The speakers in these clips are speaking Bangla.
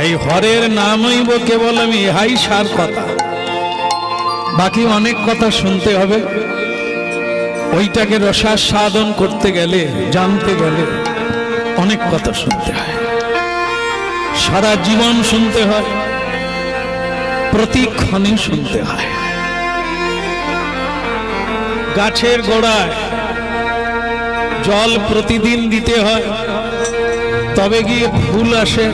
এই হরের নামইব কেবল আমি ইহাই সার কথা, বাকি অনেক কথা শুনতে হবে। ওইটাকে রসাস্বাদন করতে গেলে, জানতে গেলে অনেক কথা শুনতে হয়, সারা জীবন শুনতে হয়, প্রতিক্ষণে শুনতে হয়। গাছের গোড়ায় জল প্রতিদিন দিতে হয়, তবে গিয়ে ফুল আসে।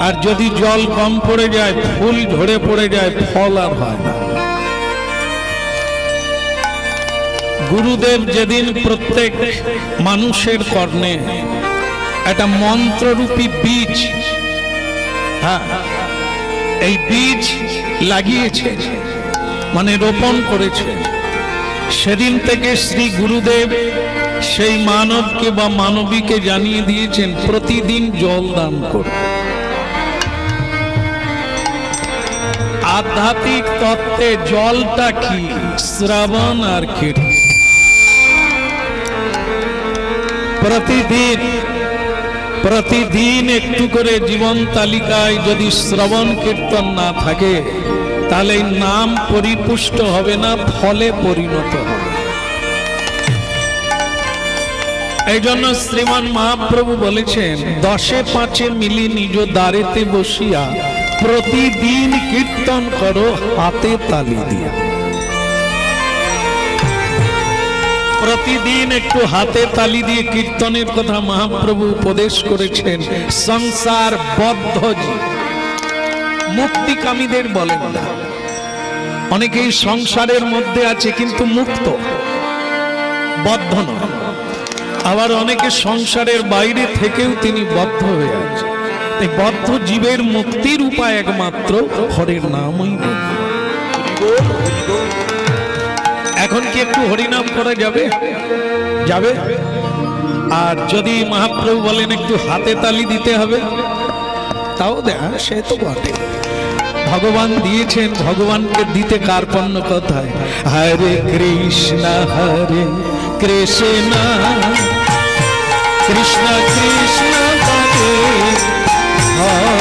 আর যদি জল কম পড়ে যায়, ফুল ঝরে পড়ে যায়, ফল আর হয় না। গুরুদেব যেদিন প্রত্যেক মানুষের কর্ণে একটা মন্ত্ররূপী বীজ, এই বীজ লাগিয়েছে, মানে রোপণ করেছে, সেদিন থেকে শ্রী গুরুদেব সেই মানবকে বা মানবীকে জানিয়ে দিয়েছেন প্রতিদিন জল দান করো। আধ্যাত্মিক তত্ত্বে জলটা কি? শ্রবণ আর কীর্তন। প্রতিদিন একটু করে জীবন তালিকায় যদি শ্রবণ কীর্তন না থাকে, তাহলে নাম পরিপুষ্ট হবে না, ফলে পরিণত হবে। এই জন্য শ্রীমান মহাপ্রভু বলেছেন, 10-5 মিলি নিজ দ্বারেতে বসিয়া প্রতিদিন কীর্তন করো হাতে তালি দিয়া। প্রতিদিন একটু হাতে তালি দিয়ে কীর্তনের কথা মহাপ্রভু উপদেশ করেছেন। সংসার বদ্ধ মুক্তিকামীদের বলেন না, অনেকেই সংসারের মধ্যে আছে কিন্তু মুক্ত, বদ্ধ নয়। আবার অনেকে সংসারের বাইরে থেকেও তিনি বদ্ধ হয়ে আছে। এই বদ্ধ জীবের মুক্তির উপায় একমাত্র হরির নামই। এখন কি একটু হরিনাম করা যাবে? যাবে। আর যদি মহাপ্রভু বলেন একটু হাতে তালি দিতে হবে, তাও দেখা, সে তো বটে। ভগবান দিয়েছেন, ভগবানকে দিতে কার্পণ্য কোথায়? হরে কৃষ্ণ কৃষ্ণ কৃষ্ণ কৃষ্ণ হরে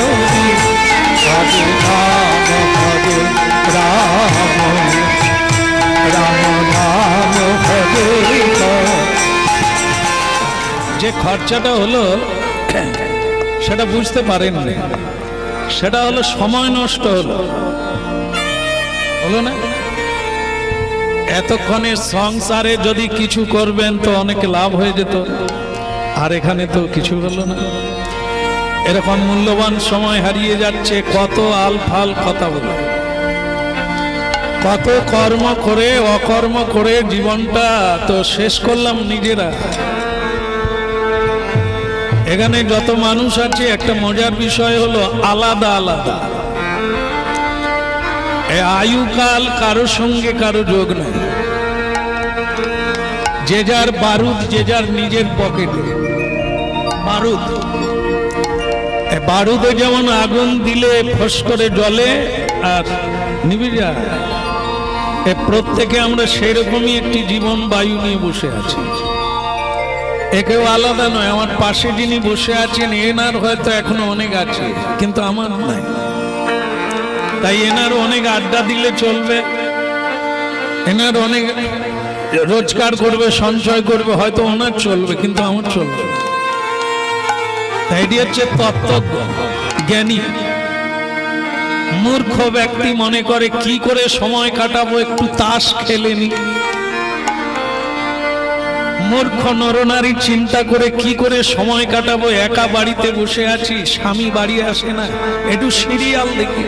হরে হরে রাম হরে রাম রাম রাম হরে। যে খরচাটা হলো সেটা বুঝতে পারেন না, সেটা হলো সময় নষ্ট হলো না। এতক্ষণে সংসারে যদি কিছু করবেন তো অনেক লাভ হয়ে যেত, আর এখানে তো কিছু হলো না। এরকম মূল্যবান সময় হারিয়ে যাচ্ছে, কত আলফাল কথা বলে, কত কর্ম করে অকর্ম করে জীবনটা তো শেষ করলাম নিজেরা। এখানে যত মানুষ আছে, একটা মজার বিষয় হলো আলাদা আলাদা। আয়ুকাল কারো সঙ্গে কারো যোগ নেই, যে যার বারুদ যে যার নিজের পকেটে। বারুদে যেমন আগুন দিলে ফস করে জ্বলে আর নিভে যায়, প্রত্যেকে আমরা সেরকমই একটি জীবন বায়ু নিয়ে বসে আছি। একেও আলাদা নয়। আমার পাশে যিনি বসে আছেন, এনার হয়তো এখনো অনেক আছে, কিন্তু আমার নাই। তাই এনার অনেক আড্ডা দিলে চলবে, এনার অনেক রোজগার করবে, সঞ্চয় করবে, হয়তো ওনার চলবে, কিন্তু আমার চলবে। তাই এটি হচ্ছে তত্ত্বজ্ঞ জ্ঞানী। মূর্খ ব্যক্তি মনে করে কি করে সময় কাটাবো, একটু তাস খেলে নি। মূর্খ নরনারী চিন্তা করে কি করে সময় কাটাবো, একা বাড়িতে বসে আছি, স্বামী বাড়ি আসে না, একটু সিরিয়াল দেখি।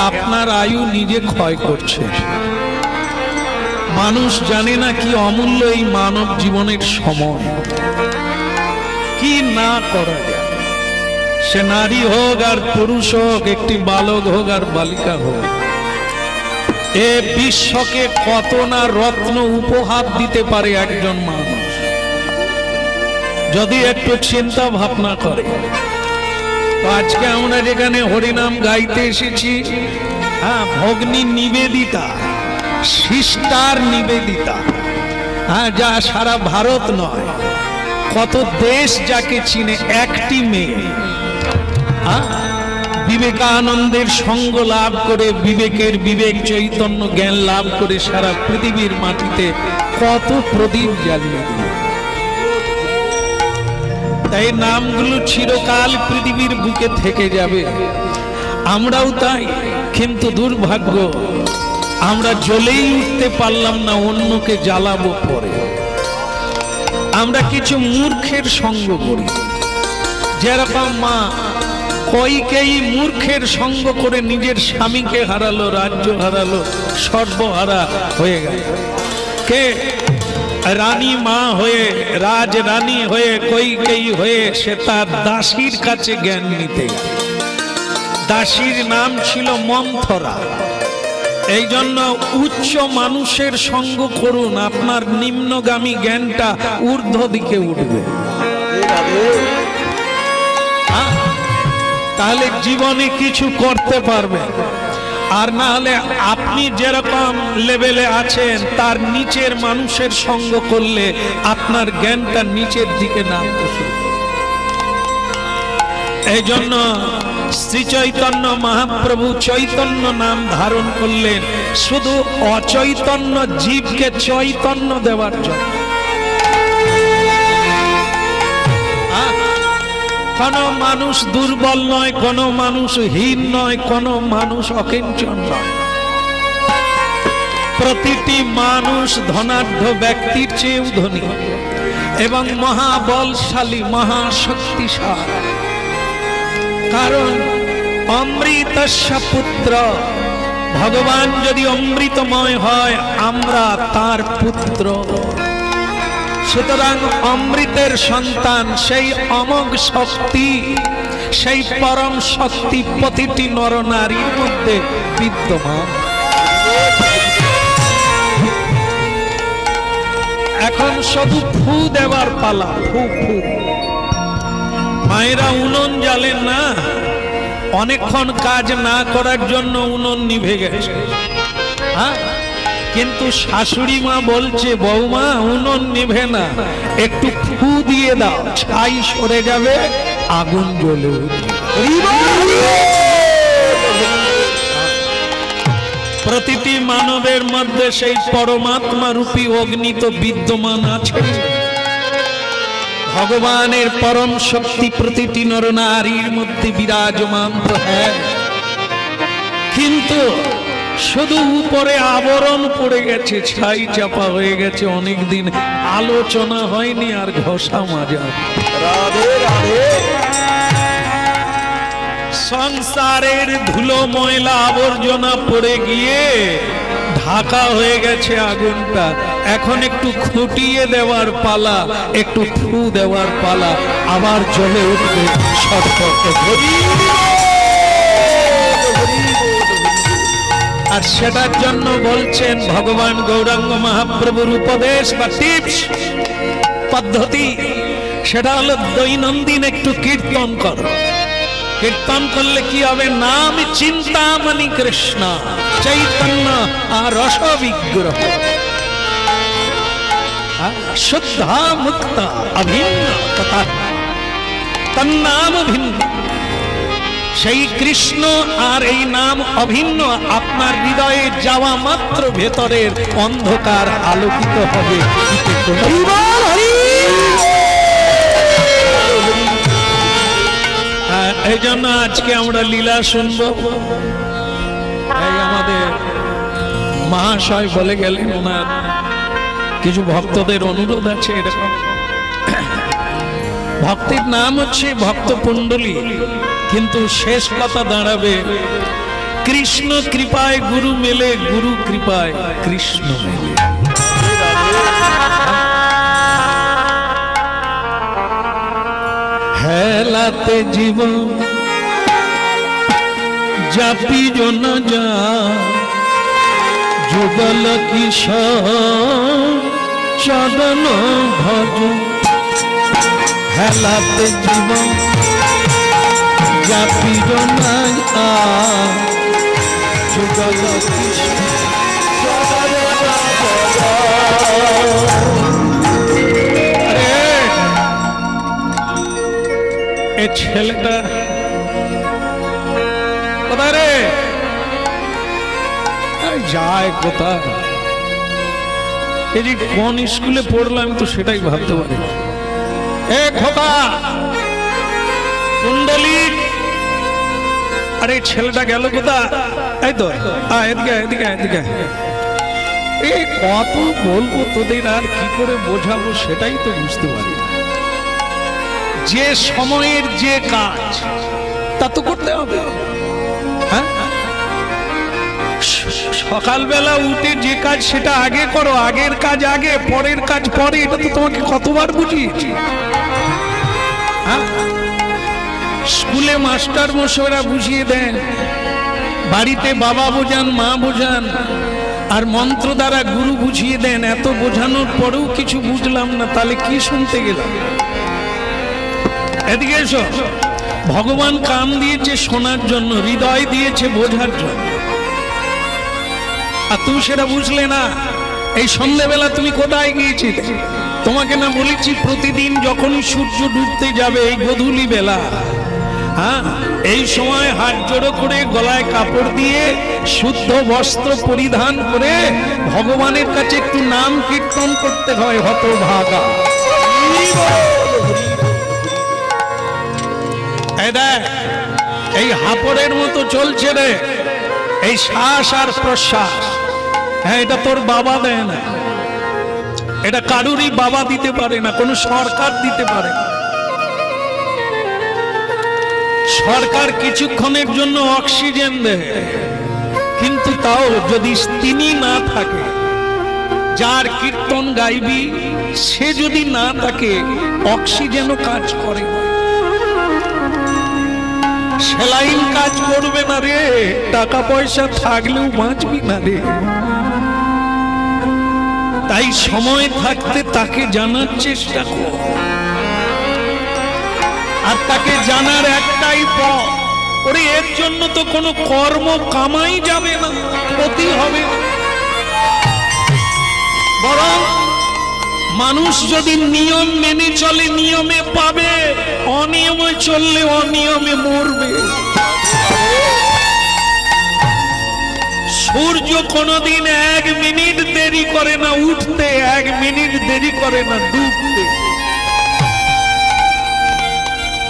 আপনার আয়ু নিজে ক্ষয় করছে। মানুষ জানে না কি অমূল্য এই মানব জীবনের সময়, কি না করা যায়। সে নারী হোক আর পুরুষ হোক, একটি বালক হোক আর বালিকা হোক, এ বিশ্বকে কত না রত্ন উপহার দিতে পারে একজন মানুষ, যদি একটু চিন্তা ভাবনা করে। তো আজকে আমরা যেখানে হরিনাম গাইতে এসেছি, ভগ্নী নিবেদিতা, সিস্টার নিবেদিতা, যা সারা ভারত নয়, কত দেশ যাকে চিনে, একটি মেয়ে বিবেকানন্দের সঙ্গ লাভ করে, বিবেকের বিবেক চৈতন্য জ্ঞান লাভ করে সারা পৃথিবীর মাটিতে কত প্রদীপ জ্বালিয়ে দিল। তাই নামগুলো চিরকাল পৃথিবীর বুকে থেকে যাবে। আমরাও তাই, কিন্তু দুর্ভাগ্য আমরা জ্বলেই উঠতে পারলাম না, অন্যকে জ্বালাবো পরে। আমরা কিছু মূর্খের সঙ্গ করি, যেরকম মা কইকেয়ী মূর্খের সঙ্গ করে নিজের স্বামীকে হারালো, রাজ্য হারালো, সর্বহারা হয়ে গেল। কে? রানী মা হয়ে, রাজ রানী হয়ে, কইকেয়ী হয়ে সে তার দাসীর কাছে জ্ঞান নিতে গেল। দাসীর নাম ছিল মন্থরা। এই জন্য উচ্চ মানুষের সঙ্গ করুন, আপনার নিম্নগামী জ্ঞানটা ঊর্ধ্ব দিকে উঠবে। তাহলে জীবনে কিছু করতে পারবে। আর না হলে আপনি যেরকম লেভেলে আছেন তার নিচের মানুষের সঙ্গ করলে আপনার জ্ঞানটা নিচের দিকে নামতে শুরু। এই জন্য শ্রী চৈতন্য মহাপ্রভু চৈতন্য নাম ধারণ করলেন শুধু অচৈতন্য জীবকে চৈতন্য দেওয়ার জন্য। কোন মানুষ দুর্বল নয়, কোন মানুষ হীন নয়, কোন মানুষ অকিঞ্চন নয়। প্রতিটি মানুষ ধনাঢ্য ব্যক্তির চেয়েও ধনী এবং মহাবলশালী, মহাশক্তিশালী। কারণ অমৃতস্য পুত্র, ভগবান যদি অমৃতময় হয় আমরা তার পুত্র। সুতরাং অমৃতের সন্তান, সেই অমোঘ শক্তি, সেই পরম শক্তি প্রতিটি নরনারীর মধ্যে বিদ্যমান। এখন শুধু ফু দেওয়ার পালা, ফু ফু। মায়েরা উনুন জ্বালেন না, অনেকক্ষণ কাজ না করার জন্য উনুন নিভে গেছে। কিন্তু শাশুড়ি মা বলছে, বৌমা উনুন নিভে না, একটু ফু দিয়ে দাও, ছাই সরে যাবে, আগুন জ্বলে উঠবে। প্রতিটি মানবের মধ্যে সেই পরমাত্মা রূপী অগ্নি তো বিদ্যমান আছে। ভগবানের পরম শক্তি প্রতিটি নরনারীর মধ্যে বিরাজমান তো হ্যাঁ, কিন্তু শুধু উপরে আবরণ পড়ে গেছে, ছাই চাপা হয়ে গেছে, অনেকদিন আলোচনা হয়নি আর ঘষা মাজা। রাধে রাধে। সংসারের ধুলো ময়লা আবর্জনা পড়ে গিয়ে ঢাকা হয়ে গেছে আগুনটা। এখন একটু খুঁটিয়ে দেওয়ার পালা, একটু ফু দেওয়ার পালা, আবার জ্বলে উঠবে সৎপথ। আর সেটার জন্য বলছেন ভগবান গৌরাঙ্গ মহাপ্রভুর উপদেশ বা টিপস পদ্ধতি, সেটা হলো দৈনন্দিন একটু কীর্তন করো। কীর্তন করলে কি হবে? নাম চিন্তামণি কৃষ্ণ চৈতন্য আর রস বিগ্রহ, শুদ্ধা মুক্ত অভিন্ন তথা তন্নাম ভিন্ন। সেই কৃষ্ণ আর এই নাম অভিন্ন আপনার হৃদয়ে যাওয়া মাত্র ভেতরের অন্ধকার আলোকিত হবে। এই জন্য আজকে আমরা লীলা শুনবো। এই আমাদের মহাশয় বলে গেলেন, ওনার কিছু ভক্তদের অনুরোধ আছে এরকম। ভক্তির নাম হচ্ছে ভক্ত কুণ্ডলী, কিন্তু শেষ কথা দাঁড়াবে কৃষ্ণ কৃপায় গুরু মেলে, গুরু কৃপায় কৃষ্ণ মেলে। হেলাতে জীবন জাপি জন যা, যুগল কিশোর চদন ভজ। হেলাতে জীবন জাপি জন যা, যুগল কিশোর চদন ভজ। এ ছেলেটা কোথায় রে যায় কোথায়? এই যে কোন স্কুলে পড়লাম তো সেটাই ভাবতে পারি। এ খোকা কুণ্ডলী, আরে ছেলেটা গেল কোথা? এই তো এদিকে এদিকে এদিকে। এই কত বলবো তোদের, আর কি করে বোঝাবো সেটাই তো বুঝতে পারি। যে সময়ের যে কাজ তা তো করতে হবে। হ্যাঁ, সকালবেলা উঠে যে কাজ সেটা আগে করো, আগের কাজ আগে, পরের কাজ পরে। এটা তো তোমাকে কতবার বুঝিয়েছি। হ্যাঁ, স্কুলে মাস্টার মশাইরা বুঝিয়ে দেন, বাড়িতে বাবা বোঝান, মা বোঝান, আর মন্ত্র দ্বারা গুরু বুঝিয়ে দেন। এত বোঝানোর পরেও কিছু বুঝলাম না, তাহলে কি শুনতে গেলাম? এদিকে এসো। ভগবান কান দিয়েছে শোনার জন্য, হৃদয় দিয়েছে বোঝার জন্য, আর তুমি সেটা বুঝলে না। এই সন্ধ্যেবেলা তুমি কোথায় গিয়েছিলে? তোমাকে না বলেছি প্রতিদিন যখনই সূর্য ডুবতে যাবে এই গধূলি বেলা, হ্যাঁ, এই সময় হাত জোড়ো করে গলায় কাপড় দিয়ে শুদ্ধ বস্ত্র পরিধান করে ভগবানের কাছে একটু নাম কীর্তন করতে হয়। হতভাগা, এই হাপড়ের মতো চলছে রে এই শ্বাস আর প্রশ্বাস। হ্যাঁ, এটা তোর বাবা দেয় না, এটা কারুরই বাবা দিতে পারে না, কোনো সরকার দিতে পারে না। সরকার কিছুক্ষণের জন্য অক্সিজেন দেয়, কিন্তু তাও যদি তিনি না থাকে, যার কীর্তন গাইবি সে যদি না থাকে, অক্সিজেনও কাজ করে না। সেলাইন কাজ করবে না রে, টাকা পয়সা থাকলেও বাঁচবি না রে। তাই সময় থাকতে তাকে জানার চেষ্টা কর, আর তাকে জানার একটাই পথ। ওরে এর জন্য তো কোনো কর্ম কামাই যাবে না, ক্ষতি হবে। বরং মানুষ যদি নিয়ম মেনে চলে নিয়মে পাবে, অনিয়মে চললে অনিয়মে মরবে। সূর্য কোনদিন 1 মিনিট দেরি করে না উঠতে, 1 মিনিট দেরি করে না ডুবতে।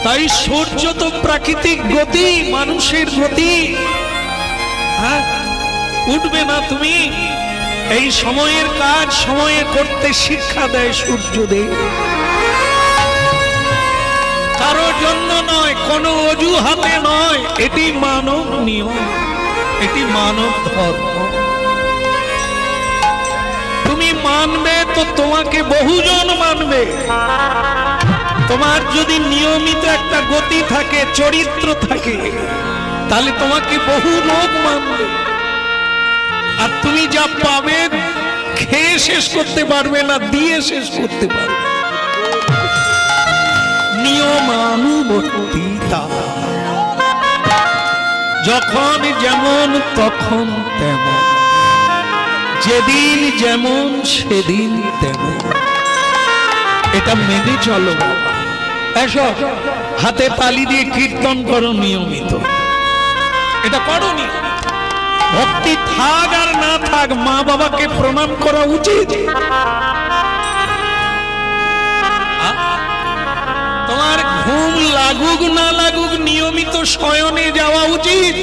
তাই সূর্য তো প্রাকৃতিক গতি, মানুষের গতি। হ্যাঁ, উঠবে না তুমি। এই সময়ের কাজ সময়ে করতে শিক্ষা দেয় সূর্যদেব, কারোর জন্য নয়, কোনো অজুহাতে নয়। এটি মানব নিয়ম, এটি মানব ধর্ম। তুমি মানবে তো তোমাকে বহুজন মানবে। তোমার যদি নিয়মিত একটা গতি থাকে, চরিত্র থাকে, তাহলে তোমাকে বহু লোক মানবে। আর তুমি যা পাবে খেয়ে শেষ করতে পারবে না, দিয়ে শেষ করতে পারবে। নিয়মানুবর্তিতা, যখন যেমন তখন তেমন, যেদিন যেমন সেদিন তেমন। এটা মেনে চলো বাবা। এসো, হাতে তালি দিয়ে কীর্তন করো নিয়মিত। এটা করো নি, ভক্তি থাক আর না থাক, মা বাবাকে প্রণাম করা উচিত। তোমার ঘুম লাগুক না লাগুক, নিয়মিত শয়নে যাওয়া উচিত।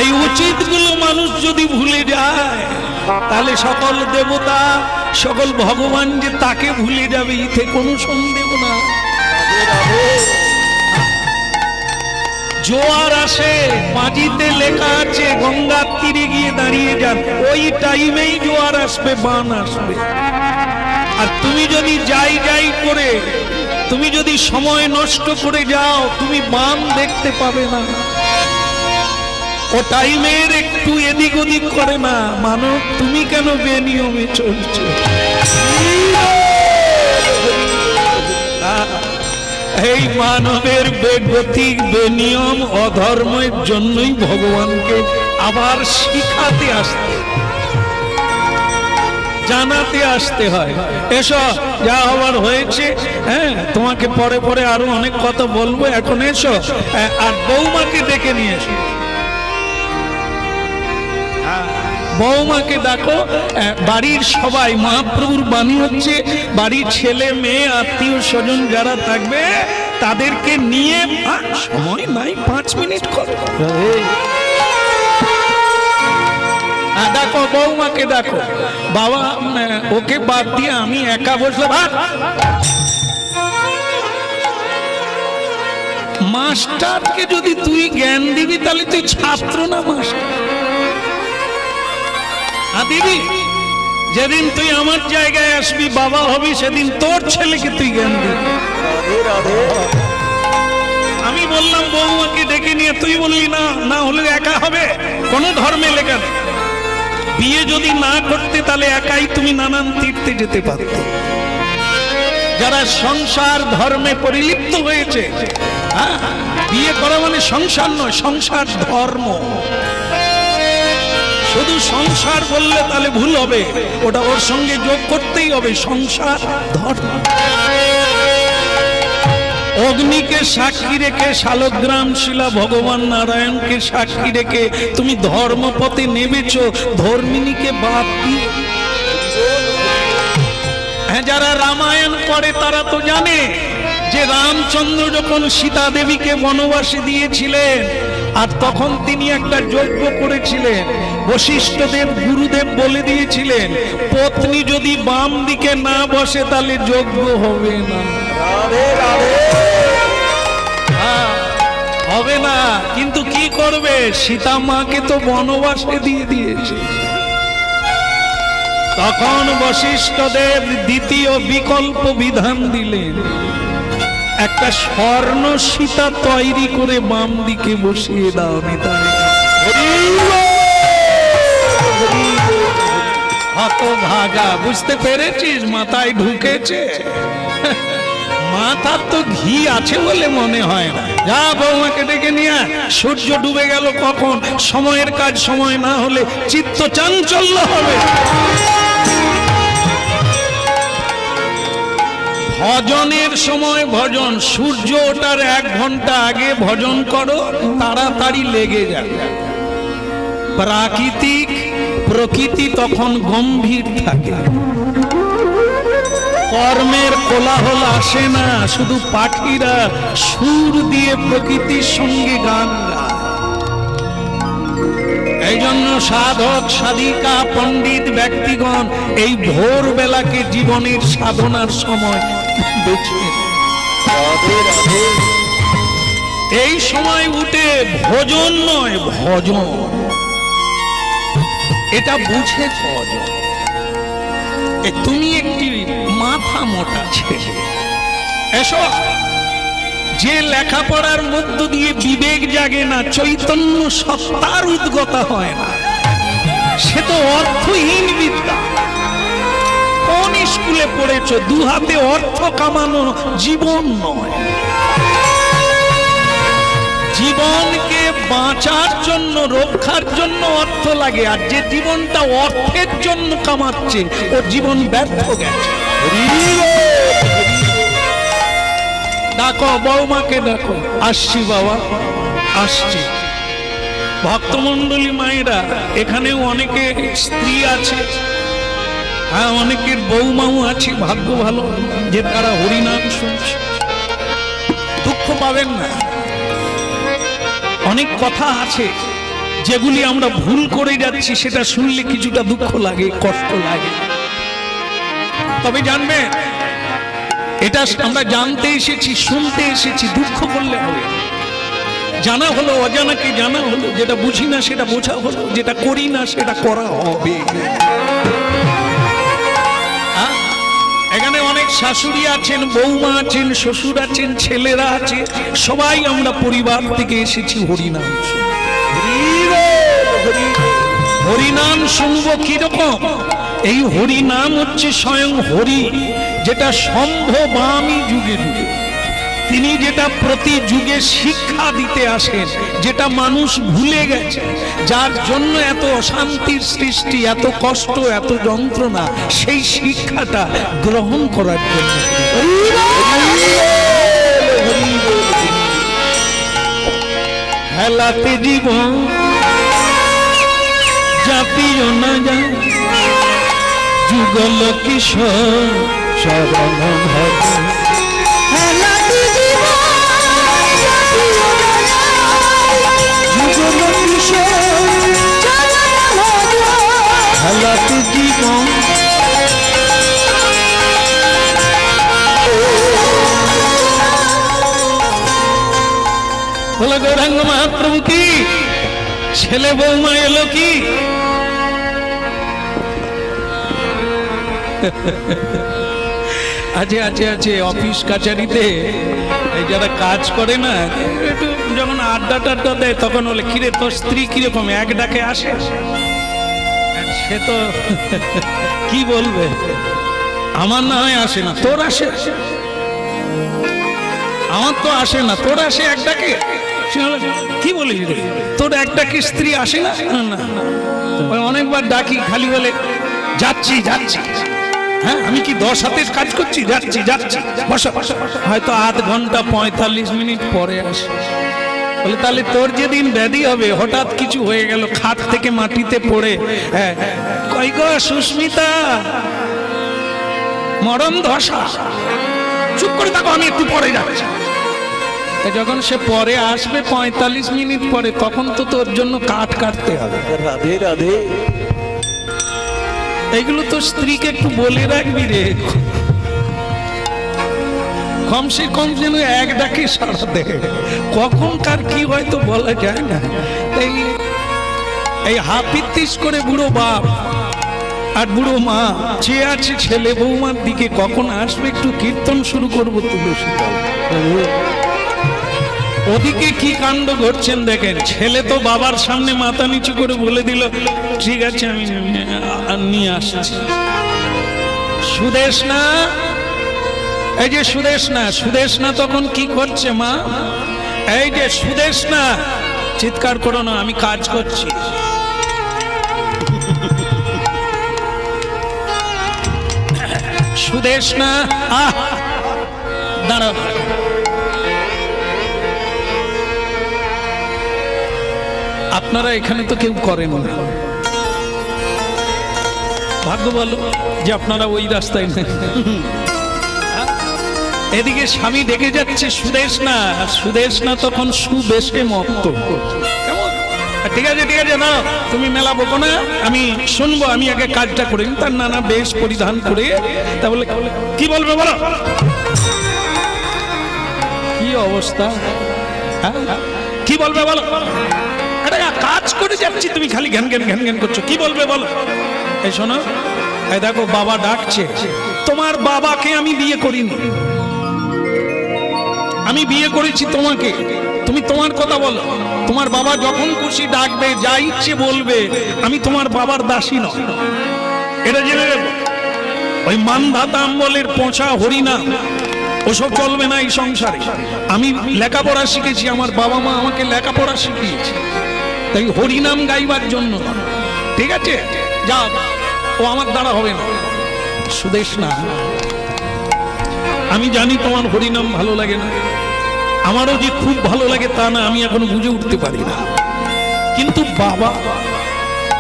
এই উচিত গুলো মানুষ যদি ভুলে যায়, তাহলে সকল দেবতা, সকল ভগবান যে তাকে ভুলে যাবে, এতে কোনো সন্দেহ না। জোয়ার আসে, পাঁজিতে লেখা আছে গঙ্গার তীরে গিয়ে দাঁড়িয়ে যান, ওই টাইমেই জোয়ার আসবে, বান আসবে। আর তুমি যদি যাই যাই করে, তুমি যদি সময় নষ্ট করে যাও, তুমি বান দেখতে পাবে না। ও টাইমের একটু এদিক ওদিক করে না। মানব, তুমি কেন বেনিয়মে চলছো? এই মানবের বেগতি, বেনিয়ম, অধর্মের জন্যই ভগবানকে আবার শিখাতে আসতে। জানাতে আসতে হয়। এসো, যা হবার হয়েছে। হ্যাঁ, তোমাকে পরে পরে আরো অনেক কথা বলবো, এখন এসো। আর বৌমাকে ডেকে নিয়ে এসো, বৌমাকে ডাকো। বাড়ির সবাই, মহাপ্রভুর বাণী হচ্ছে বাড়ির ছেলে মেয়ে আত্মীয় স্বজন যারা থাকবে তাদেরকে নিয়ে, সময় নাই 5 মিনিট করো, ডাকো বৌমাকে ডাকো। বাবা ওকে বাদ দিয়ে আমি একা বসলাম। মাস্টারকে যদি তুই জ্ঞান দিবি তাহলে তুই ছাত্র না মাস্টার। দিদি, যেদিন তুই আমার জায়গায় আসবি, বাবা হবি, সেদিন তোর ছেলেকে তুই জ্ঞান দিবি। আমি বললাম বৌমাকে ডেকে নিয়ে, তুই বললি না, না হলে একা হবে। কোন ধর্মে লেখা নেই, বিয়ে যদি না করতে তাহলে একাই তুমি নানান তীর্থে যেতে পারতে। যারা সংসার ধর্মে পরিলিপ্ত হয়েছে, বিয়ে করা মানে সংসার নয়, সংসার ধর্ম। শুধু সংসার বললে তাহলে ভুল হবে, ওটা ওর সঙ্গে যোগ করতেই হবে, সংসার ধর্ম। অগ্নিকে সাক্ষী রেখে, শালগ্রাম শিলা ভগবান নারায়ণকে সাক্ষী রেখে তুমি ধর্মপথে নেমেছ, ধর্মিনীকে বাদ দিয়ে। হ্যাঁ, যারা রামায়ণ পড়ে তারা তো জানে যে রামচন্দ্র যখন সীতা দেবীকে বনবাসে দিয়েছিলেন, আর তখন তিনি একটা যজ্ঞ করেছিলেন। বশিষ্ঠদেব গুরুদেব বলে দিয়েছিলেন, পত্নী যদি বাম দিকে না বসে তাহলে যজ্ঞ হবে না, হবে না। কিন্তু কি করবে, সীতা মাকে তো বনবাসে দিয়ে দিয়েছে। তখন বশিষ্ঠদেব দ্বিতীয় বিকল্প বিধান দিলেন, একটা স্বর্ণ সীতা তৈরি করে বাম দিকে বসিয়ে দাও। হতভাগা, বুঝতে পেরেছিস? মাথায় ঢুকেছে। মাথার তো ঘি আছে বলে মনে হয় না। যা বৌমাকে ডেকে নিয়ে। সূর্য ডুবে গেল কখন, সময়ের কাজ সময় না হলে চিত্ত চাঞ্চল্য হবে। ভজনের সময় ভজন, সূর্য ওঠার 1 ঘন্টা আগে ভজন করো, তাড়াতাড়ি লেগে যাবে। প্রকৃতি তখন গম্ভীর থাকে, কর্মের কোলাহল আসে না, শুধু পাখিরা সুর দিয়ে প্রকৃতির সঙ্গে গান গায়। এই জন্য সাধক সাধিকা পণ্ডিত ব্যক্তিগণ এই ভোর বেলাকে জীবনের সাধনার সময় বেছে এই সময় উঠে ভজন নয় ভজন, এটা বুঝে ভজন। তুমি একটি মাথা মোটা ছেলে, এসো। যে লেখাপড়ার মধ্য দিয়ে বিবেক জাগে না, চৈতন্য সত্তার উদ্গত হয় না, সে তো অর্থহীন বিদ্যা। কোন স্কুলে পড়েছো? 2 হাতে অর্থ কামানো জীবন নয়। জীবনকে বাঁচার জন্য, রক্ষার জন্য অর্থ লাগে, আর যে জীবনটা অর্থের জন্য কামাচ্ছে ও জীবন ব্যর্থ গেছে। ডাকো বৌমাকে, ডাকো। আসছি বাবা, আসছি। ভক্তমন্ডলী মায়েরা, এখানেও অনেকে স্ত্রী আছে, হ্যাঁ, অনেকের বৌমাও আছে। ভাগ্য ভালো যে তারা হরিনাম শুনছে। দুঃখ পাবেন না, অনেক কথা আছে যেগুলি আমরা ভুল করে যাচ্ছি, সেটা শুনলে কিছুটা দুঃখ লাগে, কষ্ট লাগে। তবে জানবেন, এটা আমরা জানতে এসেছি, শুনতে এসেছি, দুঃখ করলে হবে। জানা হলো, অজানাকে জানা হলো, যেটা বুঝি না সেটা বোঝা হলো, যেটা করি না সেটা করা হবে। এখানে অনেক শাশুড়ি আছেন, বৌমা আছেন, শ্বশুর আছেন, ছেলেরা আছে, সবাই আমরা পরিবার থেকে এসেছি হরিনাম। হরিনাম শুনবো কিরকম? এই হরিনাম হচ্ছে স্বয়ং হরি, যেটা সম্ভবামী যুগে যুগে তিনি যেটা প্রতি যুগে শিক্ষা দিতে আসেন, যেটা মানুষ ভুলে গেছে, যার জন্য এত অশান্তির সৃষ্টি, এত কষ্ট, এত যন্ত্রণা, সেই শিক্ষাটা গ্রহণ করার জন্য। হেলাতে জীবন জাতিও না যায়, যুগল কিশোর চরণ ভজ। হেলাতে জীবন বলে গৌরাঙ্গ মহাপ্রভু কি ছেলে বৌমা এলো কি? আছে অফিস কাছারিতে এই যারা কাজ করে না, একটু যখন আড্ডা টাড্ডা দেয় তখন বলে কিরে তোর স্ত্রী কিরকম, এক ডাকে আসে? সে তো কি বলবে, আমার না হয় আসে না, তোর আসে? আমার তো আসে না, তোর আসে এক ডাকে? কি বলিস রে, তোর এক ডাকে স্ত্রী আসে না? অনেকবার ডাকি, খালি বলে যাচ্ছি যাচ্ছি। হ্যাঁ, আমি কি 10 হাতের কাজ করছি? যাচ্ছি যাচ্ছি, হয়তো আধ ঘন্টা 45 মিনিট পরে আসে। বলে তাহলে তোর যেদিন ব্যাধি হবে, হঠাৎ কিছু হয়ে গেল, খাট থেকে মাটিতে পড়ে, হ্যাঁ কই গো সুস্মিতা, মরণ ধসা, চুপ করে থাকো, আমি একটু পরে যাচ্ছি। যখন সে পরে আসবে 45 মিনিট পরে, তখন তো তোর জন্য কাঠ কাটতে হবে। রাধে রাধে। এগুলো তো স্ত্রীকে একটু বলে রাখবি রে, কমসে কম যেন এক ডাকে সাড়া দেয়। কখন কার কি হয় তো বলা যায় না। এই হাপিত্তিস করে বুড়ো বাপ আর বুড়ো মা চেয়ে আছে ছেলে বৌমার দিকে, কখন আসবে একটু কীর্তন শুরু করবো তুলসী তল। ওদিকে কি কাণ্ড ঘটছেন দেখেন, ছেলে তো বাবার সামনে মাথা নিচু করে বলে দিল ঠিক আছে আমি নিয়ে আসছি। সুদেশনা, এই যে সুদেশনা, সুদেশনা তখন কি করছে মা, এই যে সুদেশনা, চিৎকার করো না, আমি কাজ করছি। সুদেশনা দাঁড়াও, আপনারা এখানে তো কেউ করেন না, ভাগ্য বলো যে আপনারা ওই রাস্তায় নেই। এদিকে স্বামী ডেকে যাচ্ছে সুদেশনা, সুদেশনা তখন সুবেশে মত্ত। ঠিক আছে ঠিক আছে, না তুমি মেলা বকো না, আমি শুনবো, আমি আগে কাজটা করে নি। তার নানা বেশ পরিধান করে তা বলে কি বলবে বলো, কি অবস্থা, কি বলবে বলো, কাজ করে যাচ্ছি তুমি খালি ঘ্যান ঘ্যান ঘ্যান ঘ্যান করছো, কি বলবে বলো। এই শোনো, এই দেখো বাবা ডাকছে, তোমার বাবাকে আমি বিয়ে করিনি, আমি বিয়ে করেছি তোমাকে, তুমি তোমার কথা বলো। তোমার বাবা যখন খুশি ডাকবে, যা ইচ্ছে বলবে, আমি তোমার বাবার দাসী নয়, এটা জেনে নেব। ওই মানধাতা আমলের পচা হরিনাম ওসব চলবে না এই সংসারে। আমি লেখাপড়া শিখেছি, আমার বাবা মা আমাকে লেখাপড়া শিখিয়েছে, তাই হরিনাম গাইবার জন্য, ঠিক আছে যা, ও আমার দ্বারা হবে না। সুদেশনা, আমি জানি তোমার হরিনাম ভালো লাগে না, আমারও যে খুব ভালো লাগে তা না, আমি এখনো বুঝে উঠতে পারি না, কিন্তু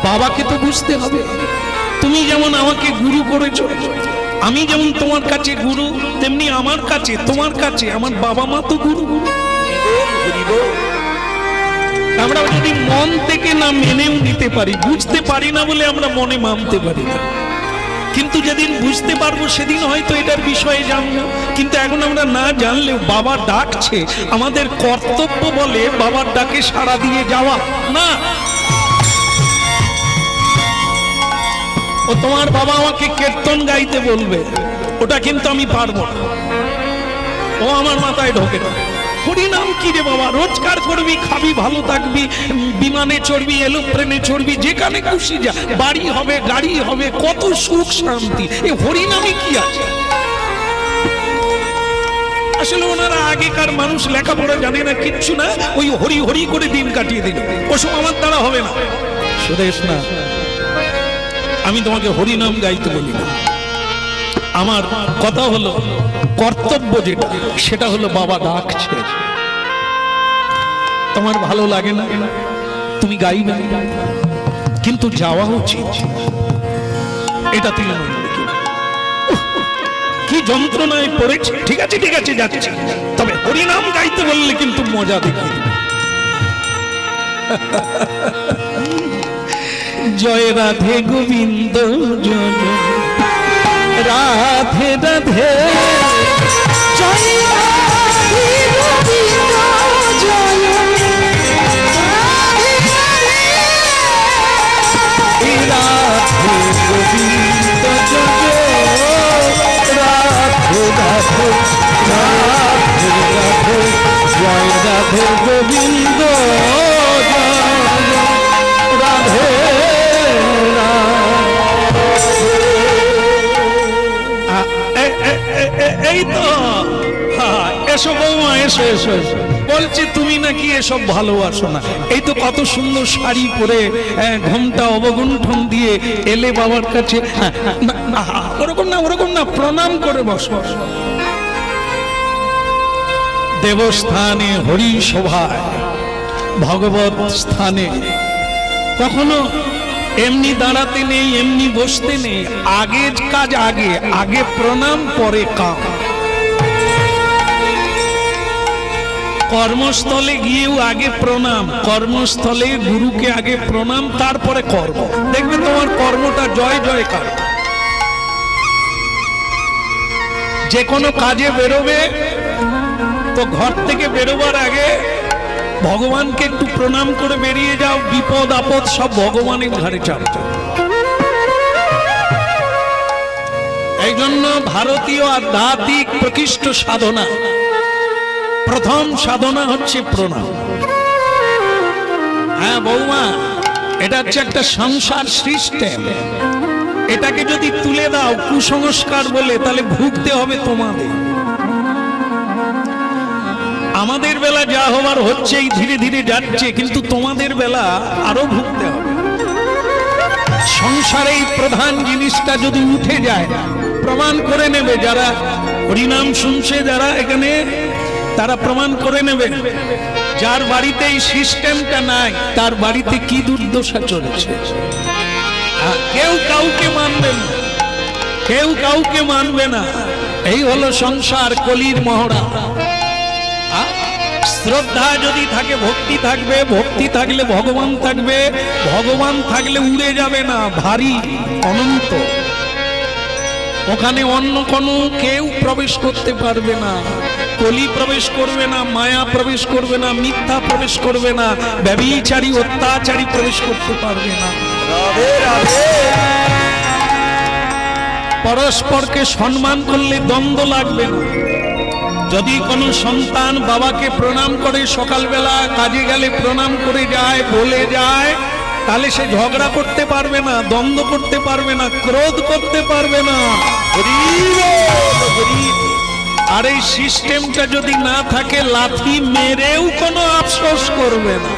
বাবাকে তো বুঝতে হবে। তুমি যেমন আমাকে গুরু করেছো, আমি যেমন তোমার কাছে গুরু, তেমনি আমার কাছে, তোমার কাছে আমার বাবা মা তো গুরু। আমরা যদি মন থেকে না মেনেও নিতে পারি, বুঝতে পারি না বলে আমরা মনে মানতে পারি না, কিন্তু যেদিন বুঝতে পারবো সেদিন হয়তো এটার বিষয়ে জানবো। কিন্তু এখন আমরা না জানলেও বাবা ডাকছে, আমাদের কর্তব্য বলে বাবার ডাকে সাড়া দিয়ে যাওয়া না। ও তোমার বাবা আমাকে কীর্তন গাইতে বলবে, ওটা কিন্তু আমি পারবো না, ও আমার মাথায় ঢোকে না। হরিনাম কি রে বাবা, রোজগার করবি, খাবি, ভালো থাকবি, বিমানে চড়বি, এরোপ্লেনে চড়বি, যেখানে খুশি যা, বাড়ি হবে, গাড়ি হবে, কত সুখ শান্তি, এই হরিনামে কি আছে? আসলে ওনারা আগেকার মানুষ লেখাপড়া জানে না, কিচ্ছু না, ওই হরি হরি করে দিন কাটিয়ে দিল। ওসব আমার দ্বারা হবে না। সুরেশ না, আমি তোমাকে হরিনাম গাইতে বলি না। আমার কথা হলো কর্তব্য যেটা, সেটা হলো বাবা ডাকছে, তোমার ভালো লাগে না, তুমি গাইবে, কিন্তু যাওয়া উচিত। এটা তুমি কি যন্ত্রণায় পড়েছে। ঠিক আছে ঠিক আছে যাচ্ছি, তবে হরিনাম গাইতে বললে কিন্তু মজা দেখি। জয় রাধে গোবিন্দ জয় রাধে রাধে, জয় রাধে গোবিন্দ জয় রাধে গোবিন্দ জয় রাধে রাধে, রাধে রাধে, জয় রাধে গোবিন্দ রাধে। এই তো এসো বৌমা, এসো এসো এসো। বলছি তুমি নাকি এসব ভালোবাসো না। এই তো কত সুন্দর শাড়ি পরে ঘোমটা অবগুণ্ঠন দিয়ে এলে বাবার কাছে। ওরকম না ওরকম না, প্রণাম করে বসো। দেবস্থানে হরি সভায়, ভগবত স্থানে কখনো এমনি দাঁড়াতে নেই, এমনি বসতে নেই। আগে কাজ আগে, আগে প্রণাম পরে কাম। কর্মস্থলে গিয়েও আগে প্রণাম, কর্মস্থলে গুরুকে আগে প্রণাম, তারপরে কর্ম। দেখবে তোমার কর্মটা জয় জয়কার। যে কোনো কাজে বেরোবে তো ঘর থেকে বেরোবার আগে ভগবানকে একটু প্রণাম করে বেরিয়ে যাও। বিপদ আপদ সব ভগবানের ঘাড়ে চাপবে। এই জন্য ভারতীয় আধ্যাত্মিক প্রকৃষ্ট সাধনা, প্রথম সাধনা হচ্ছে প্রণাম। হ্যাঁ বৌমা, এটা হচ্ছে একটা সংসার সিস্টেম। এটাকে যদি তুলে দাও কুসংস্কার বলে, তাহলে ভুগতে হবে তোমাদের। আমাদের বেলা যা হবার হচ্ছেই, ধীরে ধীরে যাচ্ছে, কিন্তু তোমাদের বেলা আরো ভুগতে হবে। সংসারে এই প্রধান জিনিসটা যদি উঠে যায়, প্রমাণ করে নেবে যারা হরিনাম শুনছে, যারা এখানে, তারা প্রমাণ করে নেবে যার বাড়িতে এই সিস্টেমটা নাই, তার বাড়িতে কি দুর্দশা চলেছে। কেউ কাউকে মানবে না, কেউ কাউকে মানবে না। এই হলো সংসার, কলির মহড়া। শ্রদ্ধা যদি থাকে ভক্তি থাকবে, ভক্তি থাকলে ভগবান থাকবে, ভগবান থাকলে উড়ে যাবে না, ভারী অনন্ত। ওখানে অন্য কোনো কেউ প্রবেশ করতে পারবে না। কলি প্রবেশ করবে না, মায়া প্রবেশ করবে না, মিথ্যা প্রবেশ করবে না, ব্যভিচারী অত্যাচারী প্রবেশ করতে পারবে না। পরস্পরকে সম্মান করলে দ্বন্দ্ব লাগবে না। যদি কোনো সন্তান বাবাকে প্রণাম করে, সকালবেলা কাজে গেলে প্রণাম করে যায়, বলে যায়, তাহলে সে ঝগড়া করতে পারবে না, দ্বন্দ্ব করতে পারবে না, ক্রোধ করতে পারবে না। আর এই সিস্টেমটা যদি না থাকে, লাথি মেরেও কোনো আফসোস করবে না।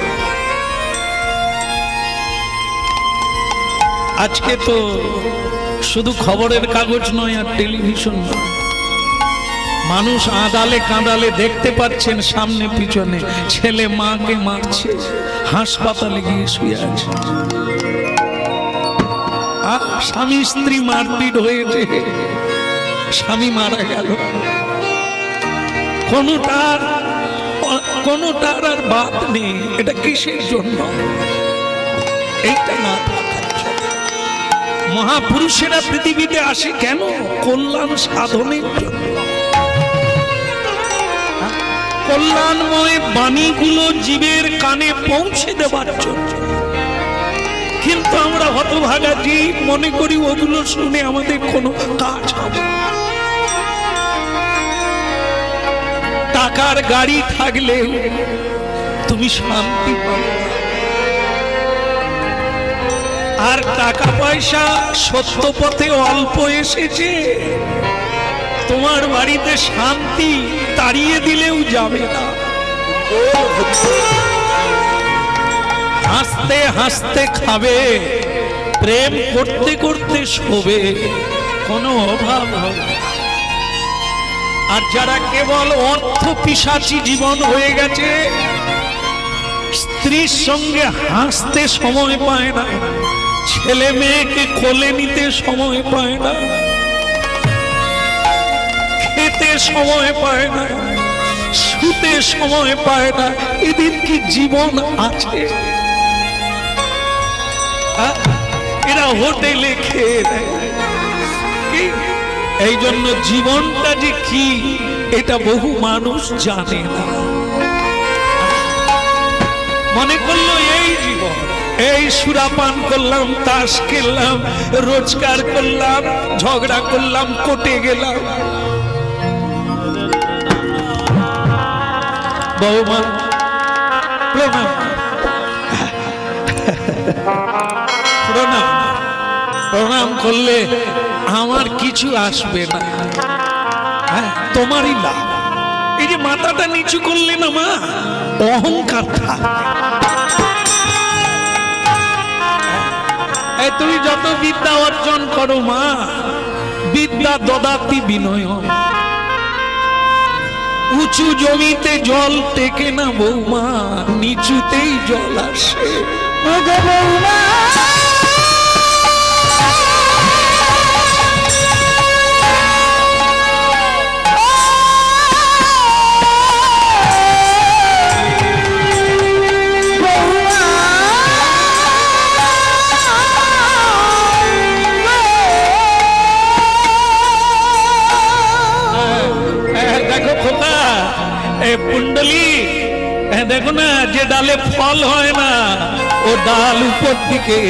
আজকে তো শুধু খবরের কাগজ নয় আর টেলিভিশন নয়, মানুষ আঁদালে কাঁদালে দেখতে পাচ্ছেন সামনে পিছনে, ছেলে মাকে মারছে, হাসপাতালে গিয়ে শুয়ে আছে। স্বামী স্ত্রী মারপিট হয়েছে, স্বামী মারা গেল, কোনটার আর বাদ নেই। এটা কিসের জন্য? এইটা না থাকার জন্য। মহাপুরুষেরা পৃথিবীতে আসে কেন? কল্যাণ সাধনের জন্য। কল্যাণময় বাণীগুলো জীবের কানে পৌঁছে দেবার জন্য। কিন্তু আমরা হতভাগা জীব, মনে করি ওগুলো শুনে আমাদের কোনো কাজ হবে। টাকার গাড়ি থাকলে তুমি শান্তি পাবে, আর টাকা পয়সা সত্য পথে অল্প এসেছে, তোমার বাড়িতে শান্তি তাড়িয়ে দিলেও যাবে না। হাসতে হাসতে খাবে, প্রেম করতে করতে শোবে, কোনো অভাব হবে না। আর যারা কেবল অর্থ পিশাচী জীবন হয়ে গেছে, স্ত্রীর সঙ্গে হাসতে সময় পায় না, ছেলে মেয়েকে কোলে নিতে সময় পায় না, খেতে সময় পায় না, শুতে সময় পায় না, এদের কি জীবন আছে? এরা হোটেলে খেয়ে দেয়। এই জন্য জীবনটা যে কি এটা বহু মানুষ জানে না। মনে করলো এই জীবন, এই সুরাপান করলাম, তাস খেললাম, রোজগার করলাম, ঝগড়া করলাম, কোর্টে গেলাম। বৌমা প্রণাম, প্রণাম প্রণাম করলে আমার কিছু আসবে না, তোমারই লাভ। এই যে মাথাটা নিচু করলে না মা, অহংকার থাকবে। তুমি যত বিদ্যা অর্জন করো মা, বিদ্যা দদাতি বিনয়। উঁচু জমিতে জল টেকে না বৌমা, নিচুতেই জল আসে। বৌমা কুণ্ডলী দেখো না, যে ডালে ফল হয় না ও ডাল উপর দিকে,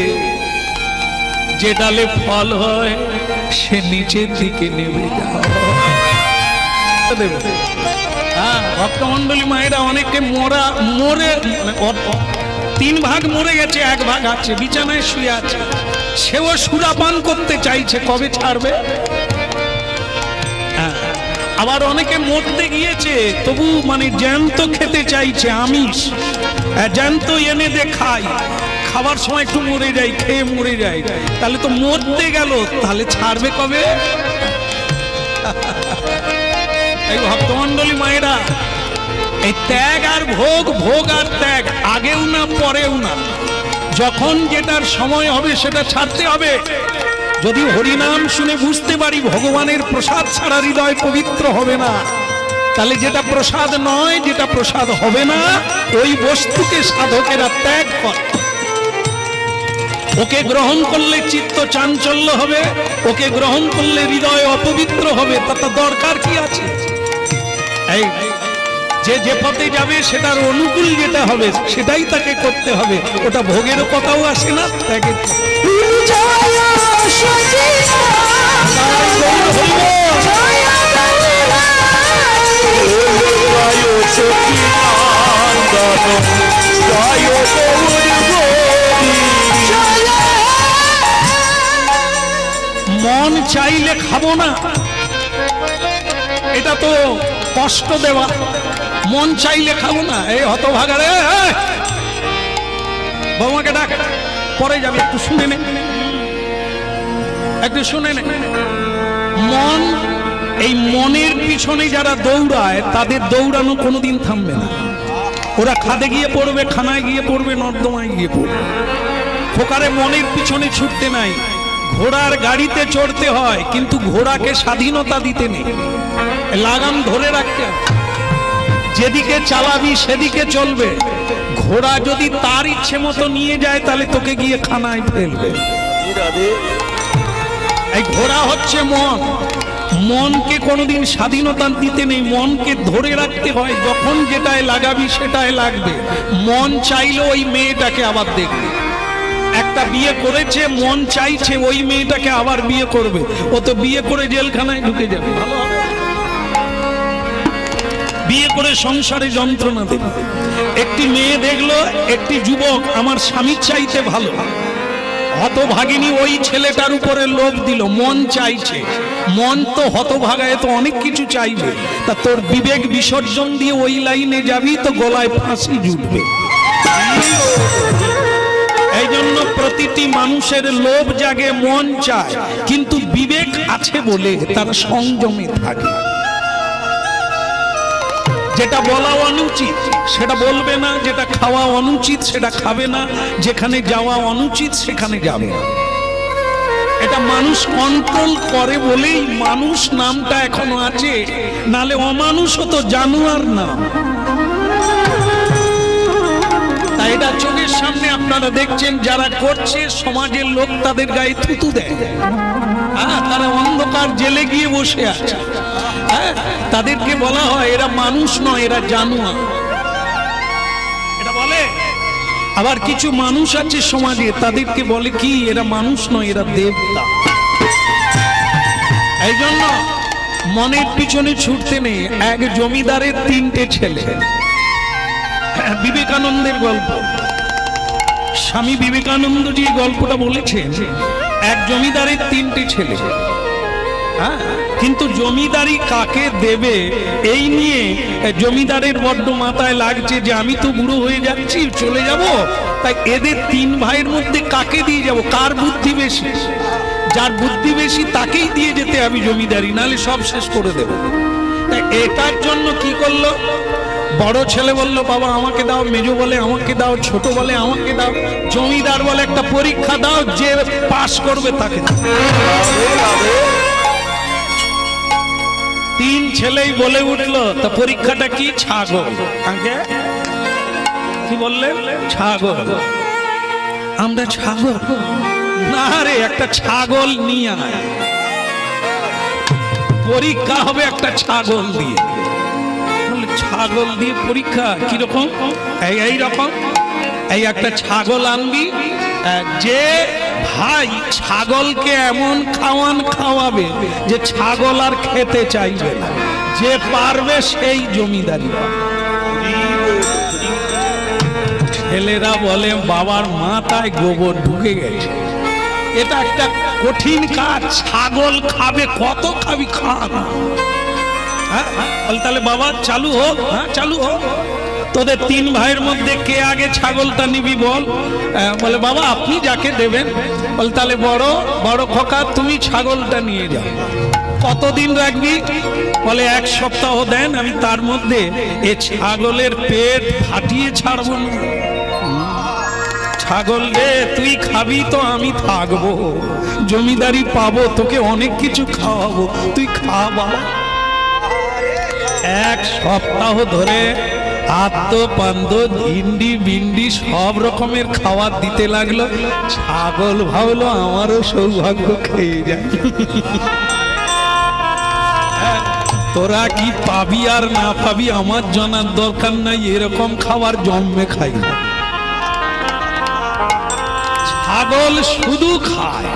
যে ডালে ফল হয় সে নিচের দিকে নেমে যাও। ভক্তমন্ডলী মায়েরা অনেকে মরে 3 ভাগ মরে গেছে, 1 ভাগ আছে, বিছানায় শুয়ে আছে, সেও সুরাপান করতে চাইছে, কবে ছাড়বে? আবার অনেকে মরতে গিয়েছে তবু মানে জ্যান্ত খেতে চাইছে, আমিষ জ্যান্ত এনে দে খাই, খাবার সময় একটু মরে যাই, খেয়ে মরে যাই, তাহলে তো মরতে গেল, তাহলে ছাড়বে কবে? এই ভক্তমন্ডলী মায়েরা, এই ত্যাগ আর ভোগ, ভোগ আর ত্যাগ আগেও না পরেও না, যখন যেটার সময় হবে সেটা ছাড়তে হবে। যদি হরিনাম শুনে বুঝতে পারি ভগবানের প্রসাদ ছাড়া হৃদয় পবিত্র হবে না, তাহলে যেটা প্রসাদ নয়, যেটা প্রসাদ হবে না, ওই বস্তুকে সাধকেরা ত্যাগ করে। ওকে গ্রহণ করলে চিত্ত চাঞ্চল্য হবে, ওকে গ্রহণ করলে হৃদয় অপবিত্র হবে, তার দরকার কি আছে? এই যে পথে যাবে সেটার অনুকূল যেটা হবে সেটাই তাকে করতে হবে, ওটা ভোগেরও কথাও আসে না, ত্যাগের। মন চাইলে খাবো না, এটা তো কষ্ট দেওয়া। মন চাইলে খাবো না, এই হতভাগারে বৌমাকে ডাক, পরে যাবে, একটু শুনে নে, একটু শুনে নে। মন, এই মনের পিছনে যারা দৌড়ায় তাদের দৌড়ানো কোনোদিন থামবে না। ওরা খাদে গিয়ে পড়বে, খানায় গিয়ে পড়বে, নর্দমায় গিয়ে পড়বে। ফোকারে মনের পিছনে ছুটতে নাই। ঘোড়ার গাড়িতে চড়তে হয়, কিন্তু ঘোড়াকে স্বাধীনতা দিতে নেই, লাগাম ধরে রাখতে হয়। যেদিকে চালাবি সেদিকে চলবে। ঘোড়া যদি তার ইচ্ছে মতো নিয়ে যায় তাহলে তোকে গিয়ে খানায় ফেলবে। এই ঘোড়া হচ্ছে মন, মনকে কোনোদিন স্বাধীনতা দিতে নেই, মনকে ধরে রাখতে হয়। যখন যেটায় লাগাবি সেটাই লাগবে। মন চাইলে ওই মেয়েটাকে আবার দেখবে, একটা বিয়ে করেছে, মন চাইছে ওই মেয়েটাকে আবার বিয়ে করবে, ও তো বিয়ে করে জেলখানায় ঢুকে যাবে, ভালো হবে। বিয়ে করে সংসারে যন্ত্রণা দেবে। একটি মেয়ে দেখলো একটি যুবক আমার স্বামীর চাইতে ভালো, হতভাগিনী ওই ছেলেটার উপরে লোভ দিল, মন চাইছে, মন তো হতভাগায় তো অনেক কিছু চাইবে, তা তোর বিবেক বিসর্জন দিয়ে ওই লাইনে যাবি তো গলায় ফাঁসি জুটবে। এই জন্য প্রতিটি মানুষের লোভ জাগে, মন চায়, কিন্তু বিবেক আছে বলে তারা সংযমে থাকে। যেটা বলা অনুচিত সেটা বলবে না, যেটা খাওয়া অনুচিত সেটা খাবে না, যেখানে যাওয়া অনুচিত সেখানে যাবে না। এটা মানুষ কন্ট্রোল করে বলেই মানুষ নামটা এখনো আছে, নালে অমানুষ তো জানোয়ার নাম। তাই এটা চোখের সামনে আপনারা দেখছেন, যারা করছে সমাজের লোক তাদের গায়ে থুতু দেয়। তারা অন্ধকার জেলে গিয়ে বসে আছে। তাদেরকে বলা হয় এরা মানুষ নয়, এরা জানোয়ার, এটা বলে। আবার কিছু মানুষ আছে সমাজে, তাদেরকে বলে কি এরা মানুষ নয়, এরা দেবতা। এই জন্য মনের পিছনে ছুটতে নেই। এক জমিদারের 3টে ছেলে, বিবেকানন্দের গল্প, স্বামী বিবেকানন্দজি গল্পটা বলেছেন। এক জমিদারের 3টে ছেলে, কিন্তু জমিদারি কাকে দেবে এই নিয়ে জমিদারের বড্ড মাথায় লাগছে যে আমি তো বুড়ো হয়ে যাচ্ছি, চলে যাব, তাই এদের 3 ভাইয়ের মধ্যে কাকে দিয়ে যাব, কার বুদ্ধি বেশি, যার বুদ্ধি বেশি তাকেই দিয়ে যেতে আমি জমিদারি, নাহলে সব শেষ করে দেব। তাই এটার জন্য কি করলো, বড় ছেলে বলল বাবা আমাকে দাও, মেজো বলে আমাকে দাও, ছোট বলে আমাকে দাও, জমিদার বলে একটা পরীক্ষা দাও, যে পাস করবে তাকে। 3 ছেলেই বলে উঠলো, তা পরীক্ষাটা কি? ছাগল। আগে কি বললেন? ছাগল। আমরা ছাগল না রে, একটা ছাগল নিয়ে আয়, পরীক্ষা হবে একটা ছাগল দিয়ে। ছাগল দিয়ে পরীক্ষা কিরকম? এই রকম, এই একটা ছাগল আনবি, যে ভাই ছাগলকে এমন খাওয়াবে যে ছাগল আর খেতে চাইবে না, যে পারবে সেই জমিদারি। ছেলেরা বলে বাবার মাথায় গোবর ঢুকে গেছে, এটা একটা কঠিন কাজ, ছাগল খাবে, কত খাবি, খা না। তাহলে বাবা চালু হোক। হ্যাঁ চালু হোক। তোদের 3 ভাইয়ের মধ্যে কে আগে ছাগলটা নিবি বল? বলে বাবা আপনি যাকে দেবেন। বলে তাহলে বড় খোকা তুমি ছাগলটা নিয়ে যাও। কতদিন রাখবি? বলে 1 সপ্তাহ দেন, আমি তার মধ্যে এ ছাগলের পেট ফাটিয়ে ছাড়বো না। ছাগল রে তুই খাবি তো আমি থাকবো, জমিদারি পাবো, তোকে অনেক কিছু খাওয়াবো, তুই খা বাবা। 1 সপ্তাহ ধরে আদ্য পান্দ ভিন্ডি বিন্ডি সব রকমের খাবার দিতে লাগলো। ছাগল ভাবলো আমারও সৌভাগ্য, খেয়ে যায়। তোরা কি পাবি আর না পাবি আমার জানার দরকার নাই, এরকম খাবার জন্মে খাই না। ছাগল শুধু খায়,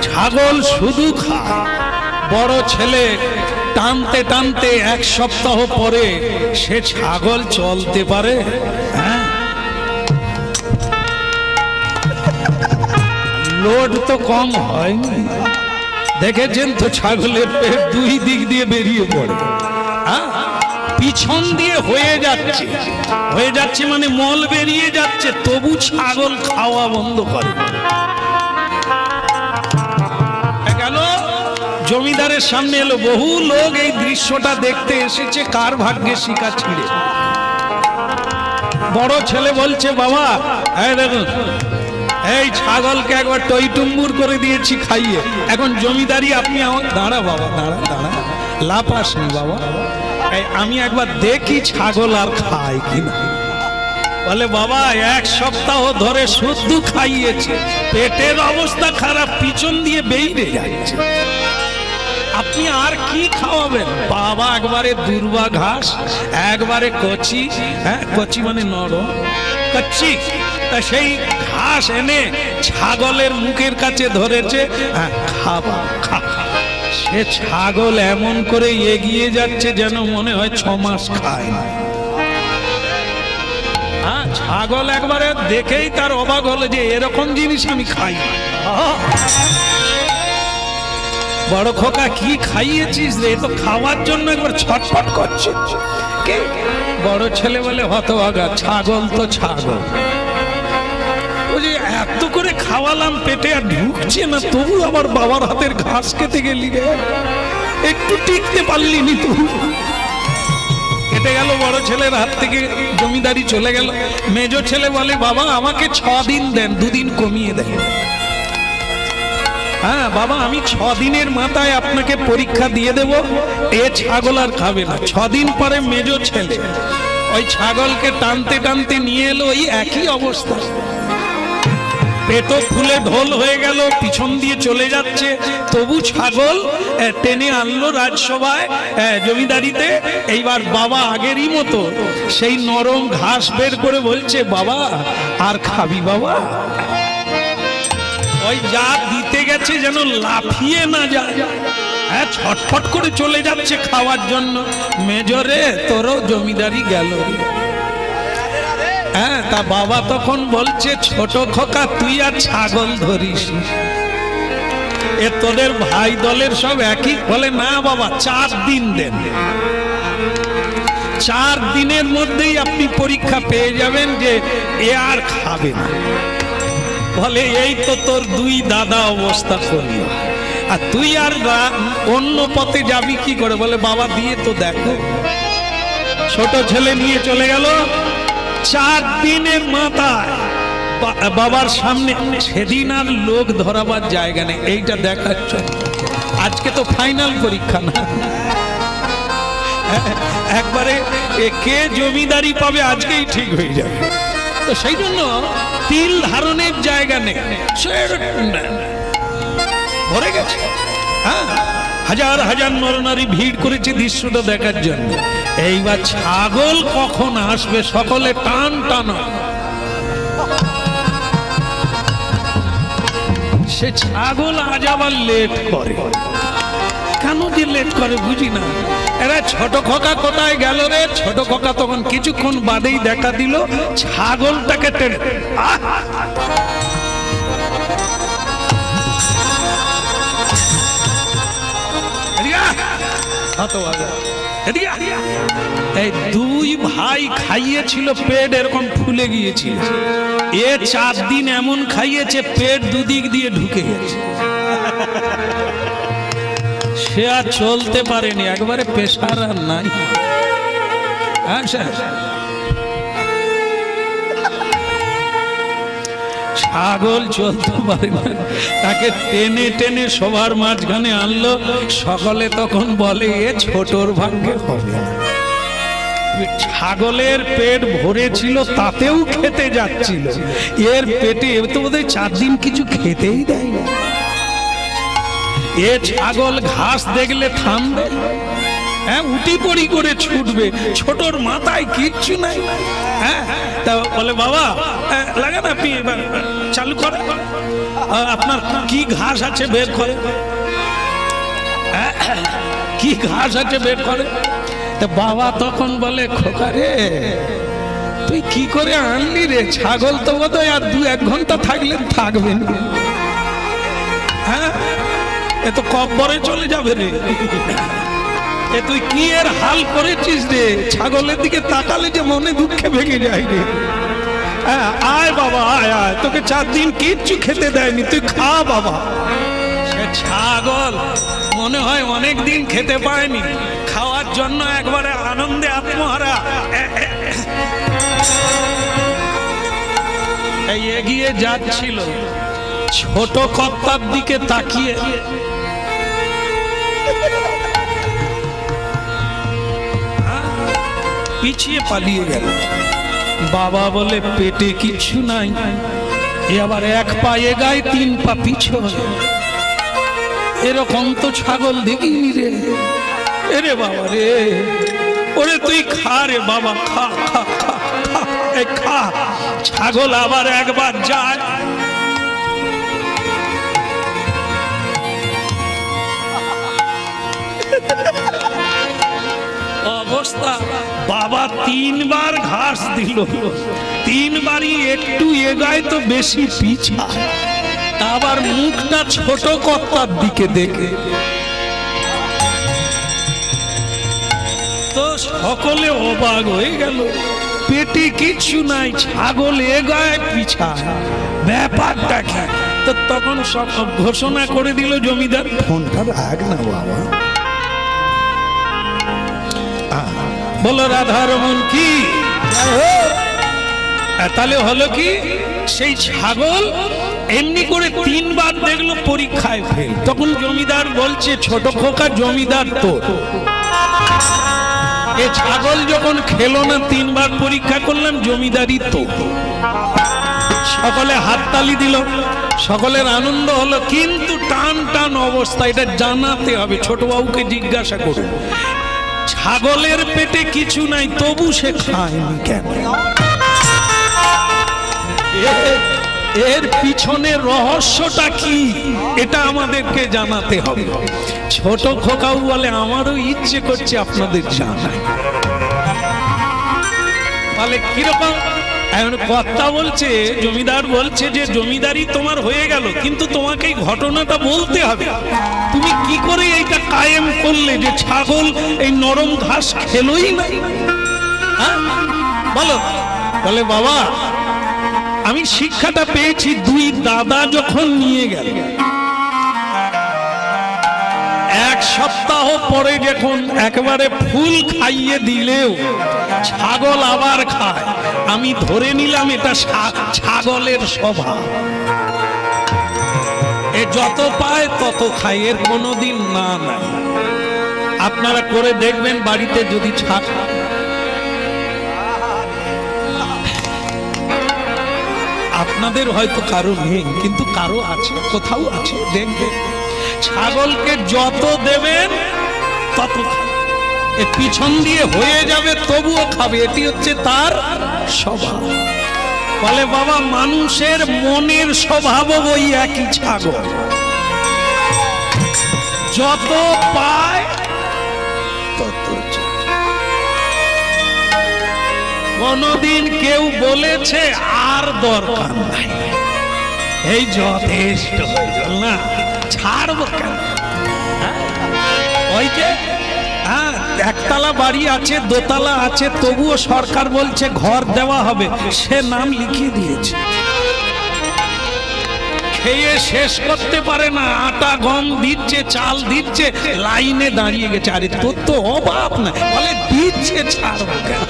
ছাগল শুধু খায়। বড় ছেলে টানতে টানতে 1 সপ্তাহ পরে সে ছাগল চলতে পারে। লোড তো কম হয়নি, দেখেছেন তো ছাগলের পেট 2 দিক দিয়ে বেরিয়ে পড়ে, পিছন দিয়ে হয়ে যাচ্ছে মানে মল বেরিয়ে যাচ্ছে, তবু ছাগল খাওয়া বন্ধ করে। জমিদারের সামনে এলো, বহু লোক এই দৃশ্যটা দেখতে এসেছে, কার ভাগ্যে শিকা ছিঁড়ে। বড় ছেলে বলছে বাবা দেখুন এই ছাগলকে একবার টইটুম্বুর করে দিয়েছি খাইয়ে, এখন জমিদারি আপনি আমার। দাঁড়া বাবা, দাঁড়া, লাপাসনি বাবা, আমি একবার দেখি ছাগল আর খায় কিনা। বলে বাবা 1 সপ্তাহ ধরে শুদ্ধ খাইয়েছে, পেটের অবস্থা খারাপ, পিছন দিয়ে বেরিয়ে যাচ্ছে, আপনি আর কি খাওয়াবেন? বাবা একবারে দুর্বা ঘাস, একবারে কচি, কচি মানে নরম, কচ্ছি, তা সেই ঘাস এনে ছাগলের মুখের কাছে ধরেছে, খাবা খা। সে ছাগল এমন করে এগিয়ে যাচ্ছে যেন মনে হয় 6 মাস খায় না। ছাগল একবারে দেখেই তার অবাক হলো যে এরকম জিনিস আমি খাই না। বড় খোকা কি খাইয়েছিস রে? তো খাওয়ার জন্য একবার ছটফট করছে। কে? বড় ছেলে বলে হতভাগা, ছাগল তো ছাগল। এত করে খাওয়ালাম পেটে আর ঢুকছে না, তবু আবার বাবার হাতের ঘাস খেতে গেলি রে, একটু টিকতে পারলি নি তুই। কেটে গেল বড় ছেলের হাত থেকে, জমিদারি চলে গেল। মেজো ছেলে বলে বাবা আমাকে 6 দিন দেন, 2 দিন কমিয়ে দেন। হ্যাঁ বাবা, আমি 6 দিনের মাথায় আপনাকে পরীক্ষা দিয়ে দেব, এ ছাগল আর খাবে না। 6 দিন পরে মেজো ছেলে ওই ছাগলকে টানতে টানতে নিয়ে এলো, ওই একই অবস্থা, পেটও ফুলে ঢোল হয়ে গেল, পিছন দিয়ে চলে যাচ্ছে, তবু ছাগল টেনে আনলো রাজসভায়, জমিদারিতে। এইবার বাবা আগেরই মতো সেই নরম ঘাস বের করে বলছে বাবা আর খাবি বাবা? ওই যা দিতে গেছে যেন লাফিয়ে না যায়, হ্যাঁ ছটফট করে চলে যাচ্ছে খাওয়ার জন্য। মেজরে তোরও জমিদারি গেল। হ্যাঁ, তা বাবা তখন বলছে ছোট খোকা তুই আর ছাগল ধরিস, এ তোদের ভাই দলের সব একই। বলে না বাবা 4 দিন দেন, 4 দিনের মধ্যেই আপনি পরীক্ষা পেয়ে যাবেন যে এ আর খাবে না। বলে এই তো তোর 2 দাদা অবস্থা করলো, আর তুই আর অন্য পথে যাবি কি করে? বলে বাবা দিয়ে তো দেখো। ছোট ছেলে নিয়ে চলে গেল। 4 দিনের মাথায় বাবার সামনে, সেদিন আর লোক ধরাবার জায়গা নেই, এইটা দেখাচ্ছ। আজকে তো ফাইনাল পরীক্ষা না, একবারে কে জমিদারি পাবে আজকেই ঠিক হয়ে যাবে। তো সেই জন্য তিল ধারণের জায়গা নেই, ভরে গেছে। হ্যাঁ, হাজার হাজার নরনারী ভিড় করেছে দৃশ্যটা দেখার জন্য। এইবার ছাগল কখন আসবে সকলে টান টানা। সে ছাগল আজ আবার লেট করে, কেন যে লেট করে বুঝি না। এরা ছোট খোকা কোথায় গেল রে? ছোট খোকা তখন কিছুক্ষণ বাদেই দেখা দিল, ছাগলটাকে টেনে এই 2 ভাই খাইয়েছিল, পেট এরকম ফুলে গিয়েছিল। এ 4 দিন এমন খাইয়েছে পেট দুদিক দিয়ে ঢুকে গেছে, সে আর চলতে পারেনি, একবারে প্রেসার আর নাই। ছাগল চলতে পারে না, তাকে টেনে টেনে সবার মাঝখানে আনলো। সকলে তখন বলে এ ছোটর ভাগ্যে হবে। ছাগলের পেট ভরেছিল, তাতেও খেতে যাচ্ছিল, এর পেটে তো বোধহয় 4 দিন কিছু খেতেই দেয় না। এ ছাগল ঘাস দেখলে থামবে, হ্যাঁ উটি পড়ি করে ছুটবে, ছোটর মাথায় কিচ্ছু নাই। হ্যাঁ, তা বলে বাবা লাগান, আপনি চালু করে, আপনার কি ঘাস আছে বের করে, কি ঘাস আছে বের করে। তা বাবা তখন বলে খোকা রে তুই কি করে আনলি রে? ছাগল তো বোধহয় আর 2-1 ঘন্টা থাকলে থাকবে না, হ্যাঁ এ তো কব্বরে চলে যাবে রে। এ তুই কি এর হাল করেছিস রে? ছাগলের দিকে তাকালে যে মনে দুঃখে ভেঙে যায় রে। হ্যাঁ আয় বাবা আয় আয়, তোকে 4 দিন কিচ্ছু খেতে দেয়নি, তুই খা বাবা। সে ছাগল মনে হয় অনেক দিন খেতে পায়নি, খাওয়ার জন্য একবারে আনন্দে আত্মহারা এই এগিয়ে যাচ্ছিল। ছোট কর্তার দিকে তাকিয়ে পিছিয়ে পালিয়ে গেল। বাবা বলে পেটে কিছু নাই, এ আবার 1 পা এগায় 3 পা পিছনে, এরকম তো ছাগল দেখিনি রে। এরে বাবা রে, ওরে তুই খা রে বাবা, খা খা খা খা। ছাগল আবার একবার যায়, অবস্থা বাবা 3 বার ঘাস দিল, 3 বারই একটু এগায় তো বেশি পিছা। আবার মুখটা ছোট কর্তার দিকে দেখে। তো সকলে অবাক হয়ে গেল, পেটে কিছু নাই, ছাগল এগায় পিছায়, ব্যাপারটা কি? তো তখন সব ঘোষণা করে দিল জমিদার, ফোনটা রাখ না বাবা। বলো রাধারমন কি? তাহলে হলো কি, সেই ছাগল এমনি করে 3 বার দেখলো পরীক্ষায় ফেল। তখন জমিদার বলছে, ছোট খোকা জমিদার তো এ ছাগল যখন খেলো না, 3 বার পরীক্ষা করলাম, জমিদারি তো। সকলে হাততালি দিল, সকলের আনন্দ হলো। কিন্তু টান টান অবস্থা, এটা জানাতে হবে। ছোট বাবুকে জিজ্ঞাসা করুন, ছাগলের পেটে কিছু নাই, তবু সে খায়নি কেন? এর পিছনে রহস্যটা কি, এটা আমাদেরকে জানাতে হবে। ছোট খোকাও বলে, আমারও ইচ্ছে করছে আপনাদের জানাই। তাহলে কিরকম? কর্তা বলছে, জমিদার বলছে যে জমিদারি তোমার হয়ে গেল, কিন্তু তোমাকে এই ঘটনাটা বলতে হবে। তুমি কি করে এইটা কায়েম করলে যে ছাগল এই নরম ঘাস খেলোই না? বলো। বলে, বাবা আমি শিক্ষাটা পেয়েছি, 2 দাদা যখন নিয়ে গেল, 1 সপ্তাহ পরে যখন একেবারে ফুল খাইয়ে দিলেও ছাগল আবার খায়, আমি ধরে নিলাম এটা ছাগলের স্বভাব। এ যত পায় তত খায়, এর কোনোদিন না নাই। আপনারা করে দেখবেন বাড়িতে, যদি আপনাদের হয়তো কারো নেই, কিন্তু কারো আছে, কোথাও আছে, দেখবেন ছাগলকে যত দেবেন তত খাবে। এ পিছন দিয়ে হয়ে যাবে তবুও খাবে, এটি হচ্ছে তার স্বভাব। বলে, বাবা মানুষের মনের স্বভাবও ওই একই, ছাগল যত পায় তত। কোনদিন কেউ বলেছে আর দরকার নাই, এই যথেষ্ট না, ছাড়বো কেন? ওই যে একতলা বাড়ি আছে, দোতলা আছে, তবুও সরকার বলছে ঘর দেওয়া হবে, সে নাম লিখিয়ে দিয়েছে। খেয়ে শেষ করতে পারে না, আটা গম দিচ্ছে, চাল দিচ্ছে, লাইনে দাঁড়িয়ে গেছে। আরে তোর তো অভাব না, বলে দিচ্ছে, ছাড়বো কেন?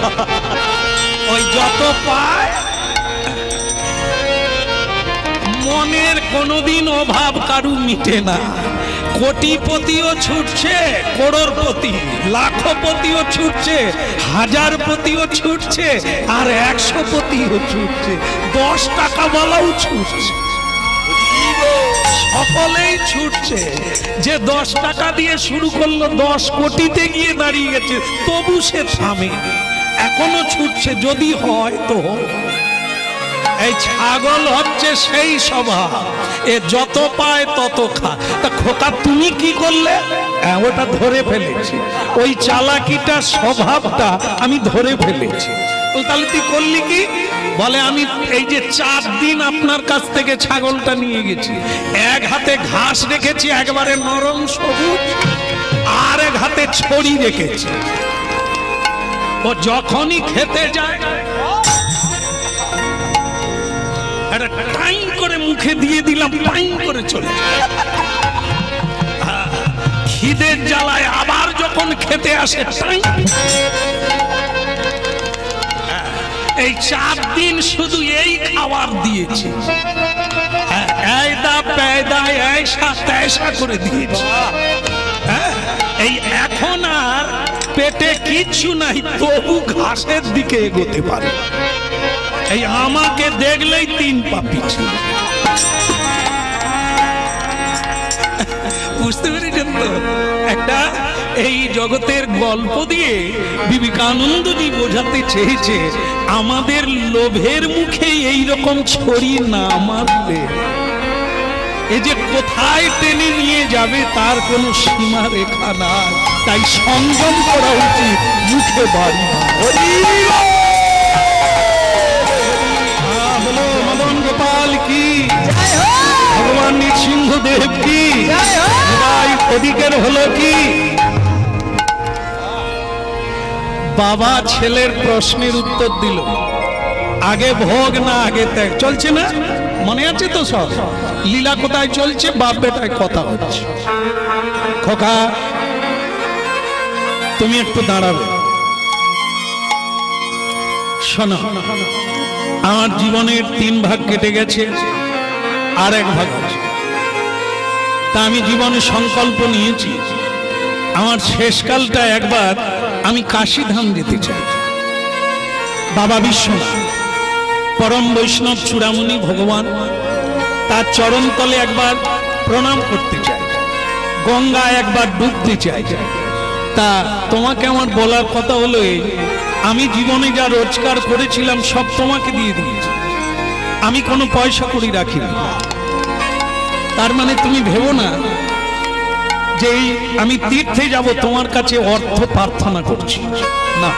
ওই যত পায়, মনের কোনোদিন অভাব কারু মিটে না। কোটিপতিও ছুটছে, করোড়পতি, লাখপতিও ছুটছে, হাজারপতিও ছুটছে, আর 100 পতিও ছুটছে, 10 টাকা বলাও ছুটছে, সকলেই ছুটছে। যে 10 টাকা দিয়ে শুরু করলো, 10 কোটিতে গিয়ে দাঁড়িয়ে গেছে, তবু সে থামে, এখনো ছুটছে, যদি হয় তো। এই ছাগল হচ্ছে সেই স্বভাব, এ যত পায় তত খা। তা খোকা তুমি কি করলে? ওটা ধরে ফেলেছি, ওই চালাকিটা, স্বভাবটা আমি ধরে ফেলেছি। তাহলে তুই করলি কি? বলে, আমি এই যে 4 দিন আপনার কাছ থেকে ছাগলটা নিয়ে গেছি, 1 হাতে ঘাস রেখেছি একবারে নরম সবুজ, আর 1 হাতে ছড়ি রেখেছি। ও যখনই খেতে যায়, টাইম করে মুখে দিয়ে দিলাম, টাইম করে চলে যায়। খিদের জ্বালায় আবার যখন খেতে আসে, এই 4 দিন শুধু এই খাবার দিয়েছি, এইদা পেদা এইসা তেসা করে দিয়েছি। এই এখন আর পেটে কিচ্ছু নাই, তবু ঘাসের দিকে এগোতে পারে। এই আমাকে দেখলেই 3 পা পিছু। বুঝতে পেরেছেন তো? একটা এই জগতের গল্প দিয়ে বিবেকানন্দজি বোঝাতে চেয়েছে, আমাদের লোভের মুখে এইরকম ছড়ি না মারলে এ যে কোথায় টেনে নিয়ে যাবে তার কোনো সীমা রেখা নাই। তাই সংযম করা উচিত, মুখে বাড়ি। মদন গোপাল কি, ভগবান বুদ্ধদেব কি, ওদিকের হলো কি। বাবা ছেলের প্রশ্নের উত্তর দিল, আগে ভোগ না আগে ত্যাগ। চলছে না, মনে আছে তো সব লীলা কোথায় চলছে, বাপ বেটায় কথা হচ্ছে। খোকা তুমি একটু দাঁড়াবে, শোনো, আমার জীবনের 3 ভাগ কেটে গেছে, আর 1 ভাগ আছে। তা আমি জীবনে সংকল্প নিয়েছি, আমার শেষকালটা একবার আমি কাশীধাম যেতে চাই। বাবা বিশ্বনাথ পরম বৈষ্ণব চূড়ামণি ভগবান, তার চরণতলে একবার প্রণাম করতে চাই, গঙ্গা একবার ডুবতে চাই। তা তোমাকে আমার বলার কথা হলো এই, আমি জীবনে যা রোজগার করেছিলাম সব তোমাকে দিয়ে দিয়েছি, আমি কোনো পয়সা করি রাখিনি। তার মানে তুমি ভেবো না যে আমি তীর্থে যাব তোমার কাছে অর্থ প্রার্থনা করছি, না।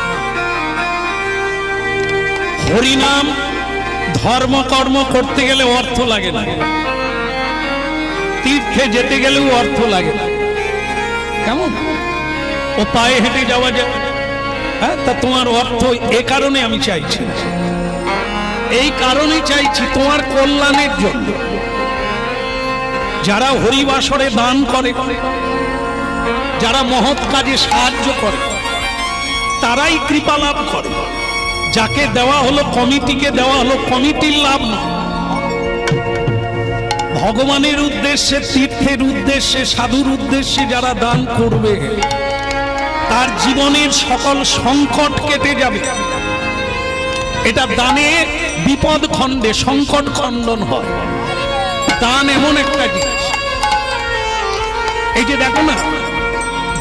হরিনাম ধর্মকর্ম করতে গেলে অর্থ লাগে না, তীর্থে যেতে গেলেও অর্থ লাগে না। কেমন ও পায়ে হেঁটে যাওয়া যায়, হ্যাঁ? তা তোমার অর্থ এ কারণে আমি চাইছি, এই কারণে চাইছি তোমার কল্যাণের জন্য। যারা হরিবাসরে দান করে, যারা মহৎ কাজে সাহায্য করে, তারাই কৃপা লাভ করে। যাকে দেওয়া হলো কমিটিকে দেওয়া হলো, কমিটির লাভ নয়। ভগবানের উদ্দেশ্যে, তীর্থের উদ্দেশ্যে, সাধুর উদ্দেশ্যে যারা দান করবে তার জীবনের সকল সংকট কেটে যাবে। এটা দানে বিপদ খণ্ডে সংকট খণ্ডন হয়। দান এমন একটা জিনিস, এই যে দেখো না,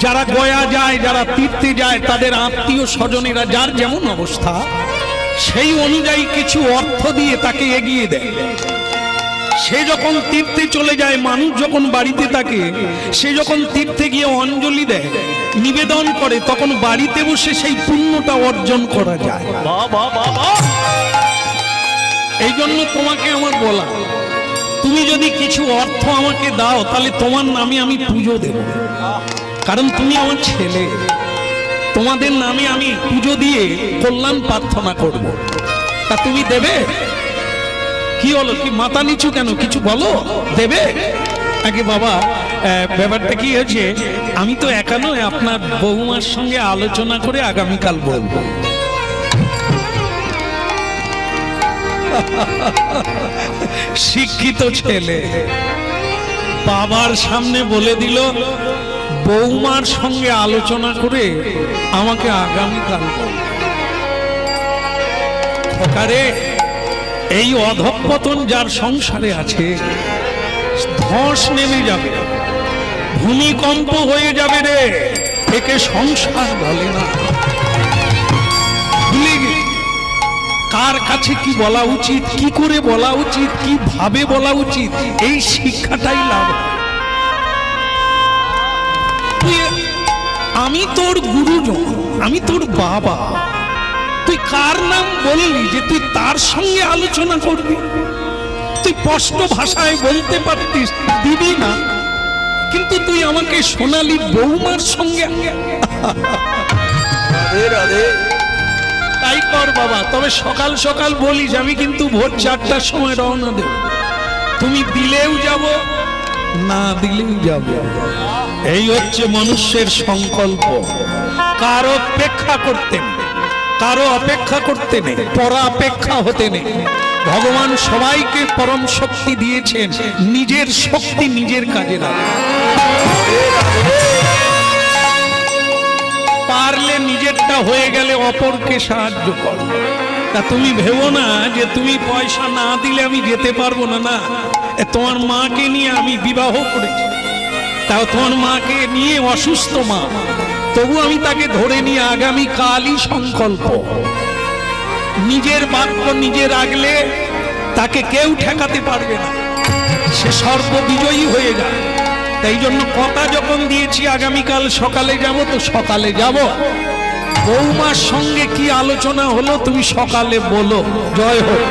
যারা গয়া যায়, যারা তীর্থে যায়, তাদের আত্মীয় স্বজনেরা যার যেমন অবস্থা সেই অনুযায়ী কিছু অর্থ দিয়ে তাকে এগিয়ে দেয়। সে যখন তীর্থে চলে যায়, মানুষ যখন বাড়িতে থাকে, সে যখন তীর্থে গিয়ে অঞ্জলি দেয়, নিবেদন করে, তখন বাড়িতে বসে সেই পুণ্যটা অর্জন করা যায়। এই জন্য তোমাকে আমার বলা, তুমি যদি কিছু অর্থ আমাকে দাও তাহলে তোমার নামে আমি পুজো দেব, কারণ তুমি আমার ছেলে। তোমাদের নামে আমি পুজো দিয়ে কল্যাণ প্রার্থনা করব। তা তুমি দেবে? কি হলো, কি মাথা নিচু কেন, কিছু বলো, দেবে? আগে বাবা ব্যাপারটা কি হয়েছে, আমি তো একা নয়, আপনার বৌমার সঙ্গে আলোচনা করে আগামীকাল বলবো। শিক্ষিত ছেলে বাবার সামনে বলে দিল, বৌমার সঙ্গে আলোচনা করে আমাকে আগামীকাল বলবো। খোকারে, এই অধঃপতন যার সংসারে আছে, ধস নেমে যাবে, ভূমিকম্প হয়ে যাবে রে, একে সংসার বলে না। ভুলে গেছি কার কাছে কি বলা উচিত, কি করে বলা উচিত, কি ভাবে বলা উচিত, এই শিক্ষাটাই লাভ। আমি তোর গুরুজন, আমি তোর বাবা, তুই কার নাম বললি যে তুই তার সঙ্গে আলোচনা করবি? তুই স্পষ্ট ভাষায় বলতে পারতিস দিবি না, কিন্তু তুই আমাকে সোনালী বৌমার সঙ্গে। তাই কর বাবা, তবে সকাল সকাল বলিস, আমি কিন্তু ভোর 4টার সময় রওনা দেব। তুমি দিলেও যাব, না দিলেও যাব। এই হচ্ছে মনুষ্যের সংকল্প। কারো অপেক্ষা করতে নেই, কারো অপেক্ষা করতে নেই, পরাপেক্ষা হতে নেই। ভগবান সবাইকে পরম শক্তি দিয়েছেন, নিজের শক্তি নিজের কাজে লাগে। পারলে নিজেরটা হয়ে গেলে অপরকে সাহায্য কর। তা তুমি ভেবো না যে তুমি পয়সা না দিলে আমি যেতে পারবো না। না, তোমার মাকে নিয়ে আমি বিবাহ করেছি, তাও তোমার মাকে নিয়ে অসুস্থ মা, তবু আমি তাকে ধরে নিয়ে আগামীকালই সংকল্প। নিজের বাক্য নিজে রাখলে তাকে কেউ ঠেকাতে পারবে না, সে সর্ববিজয়ী হয়ে যায়। তাই জন্য কথা যখন দিয়েছি আগামীকাল সকালে যাব, তো সকালে যাব। বৌমার সঙ্গে কি আলোচনা হলো তুমি সকালে বলো। জয় হোক।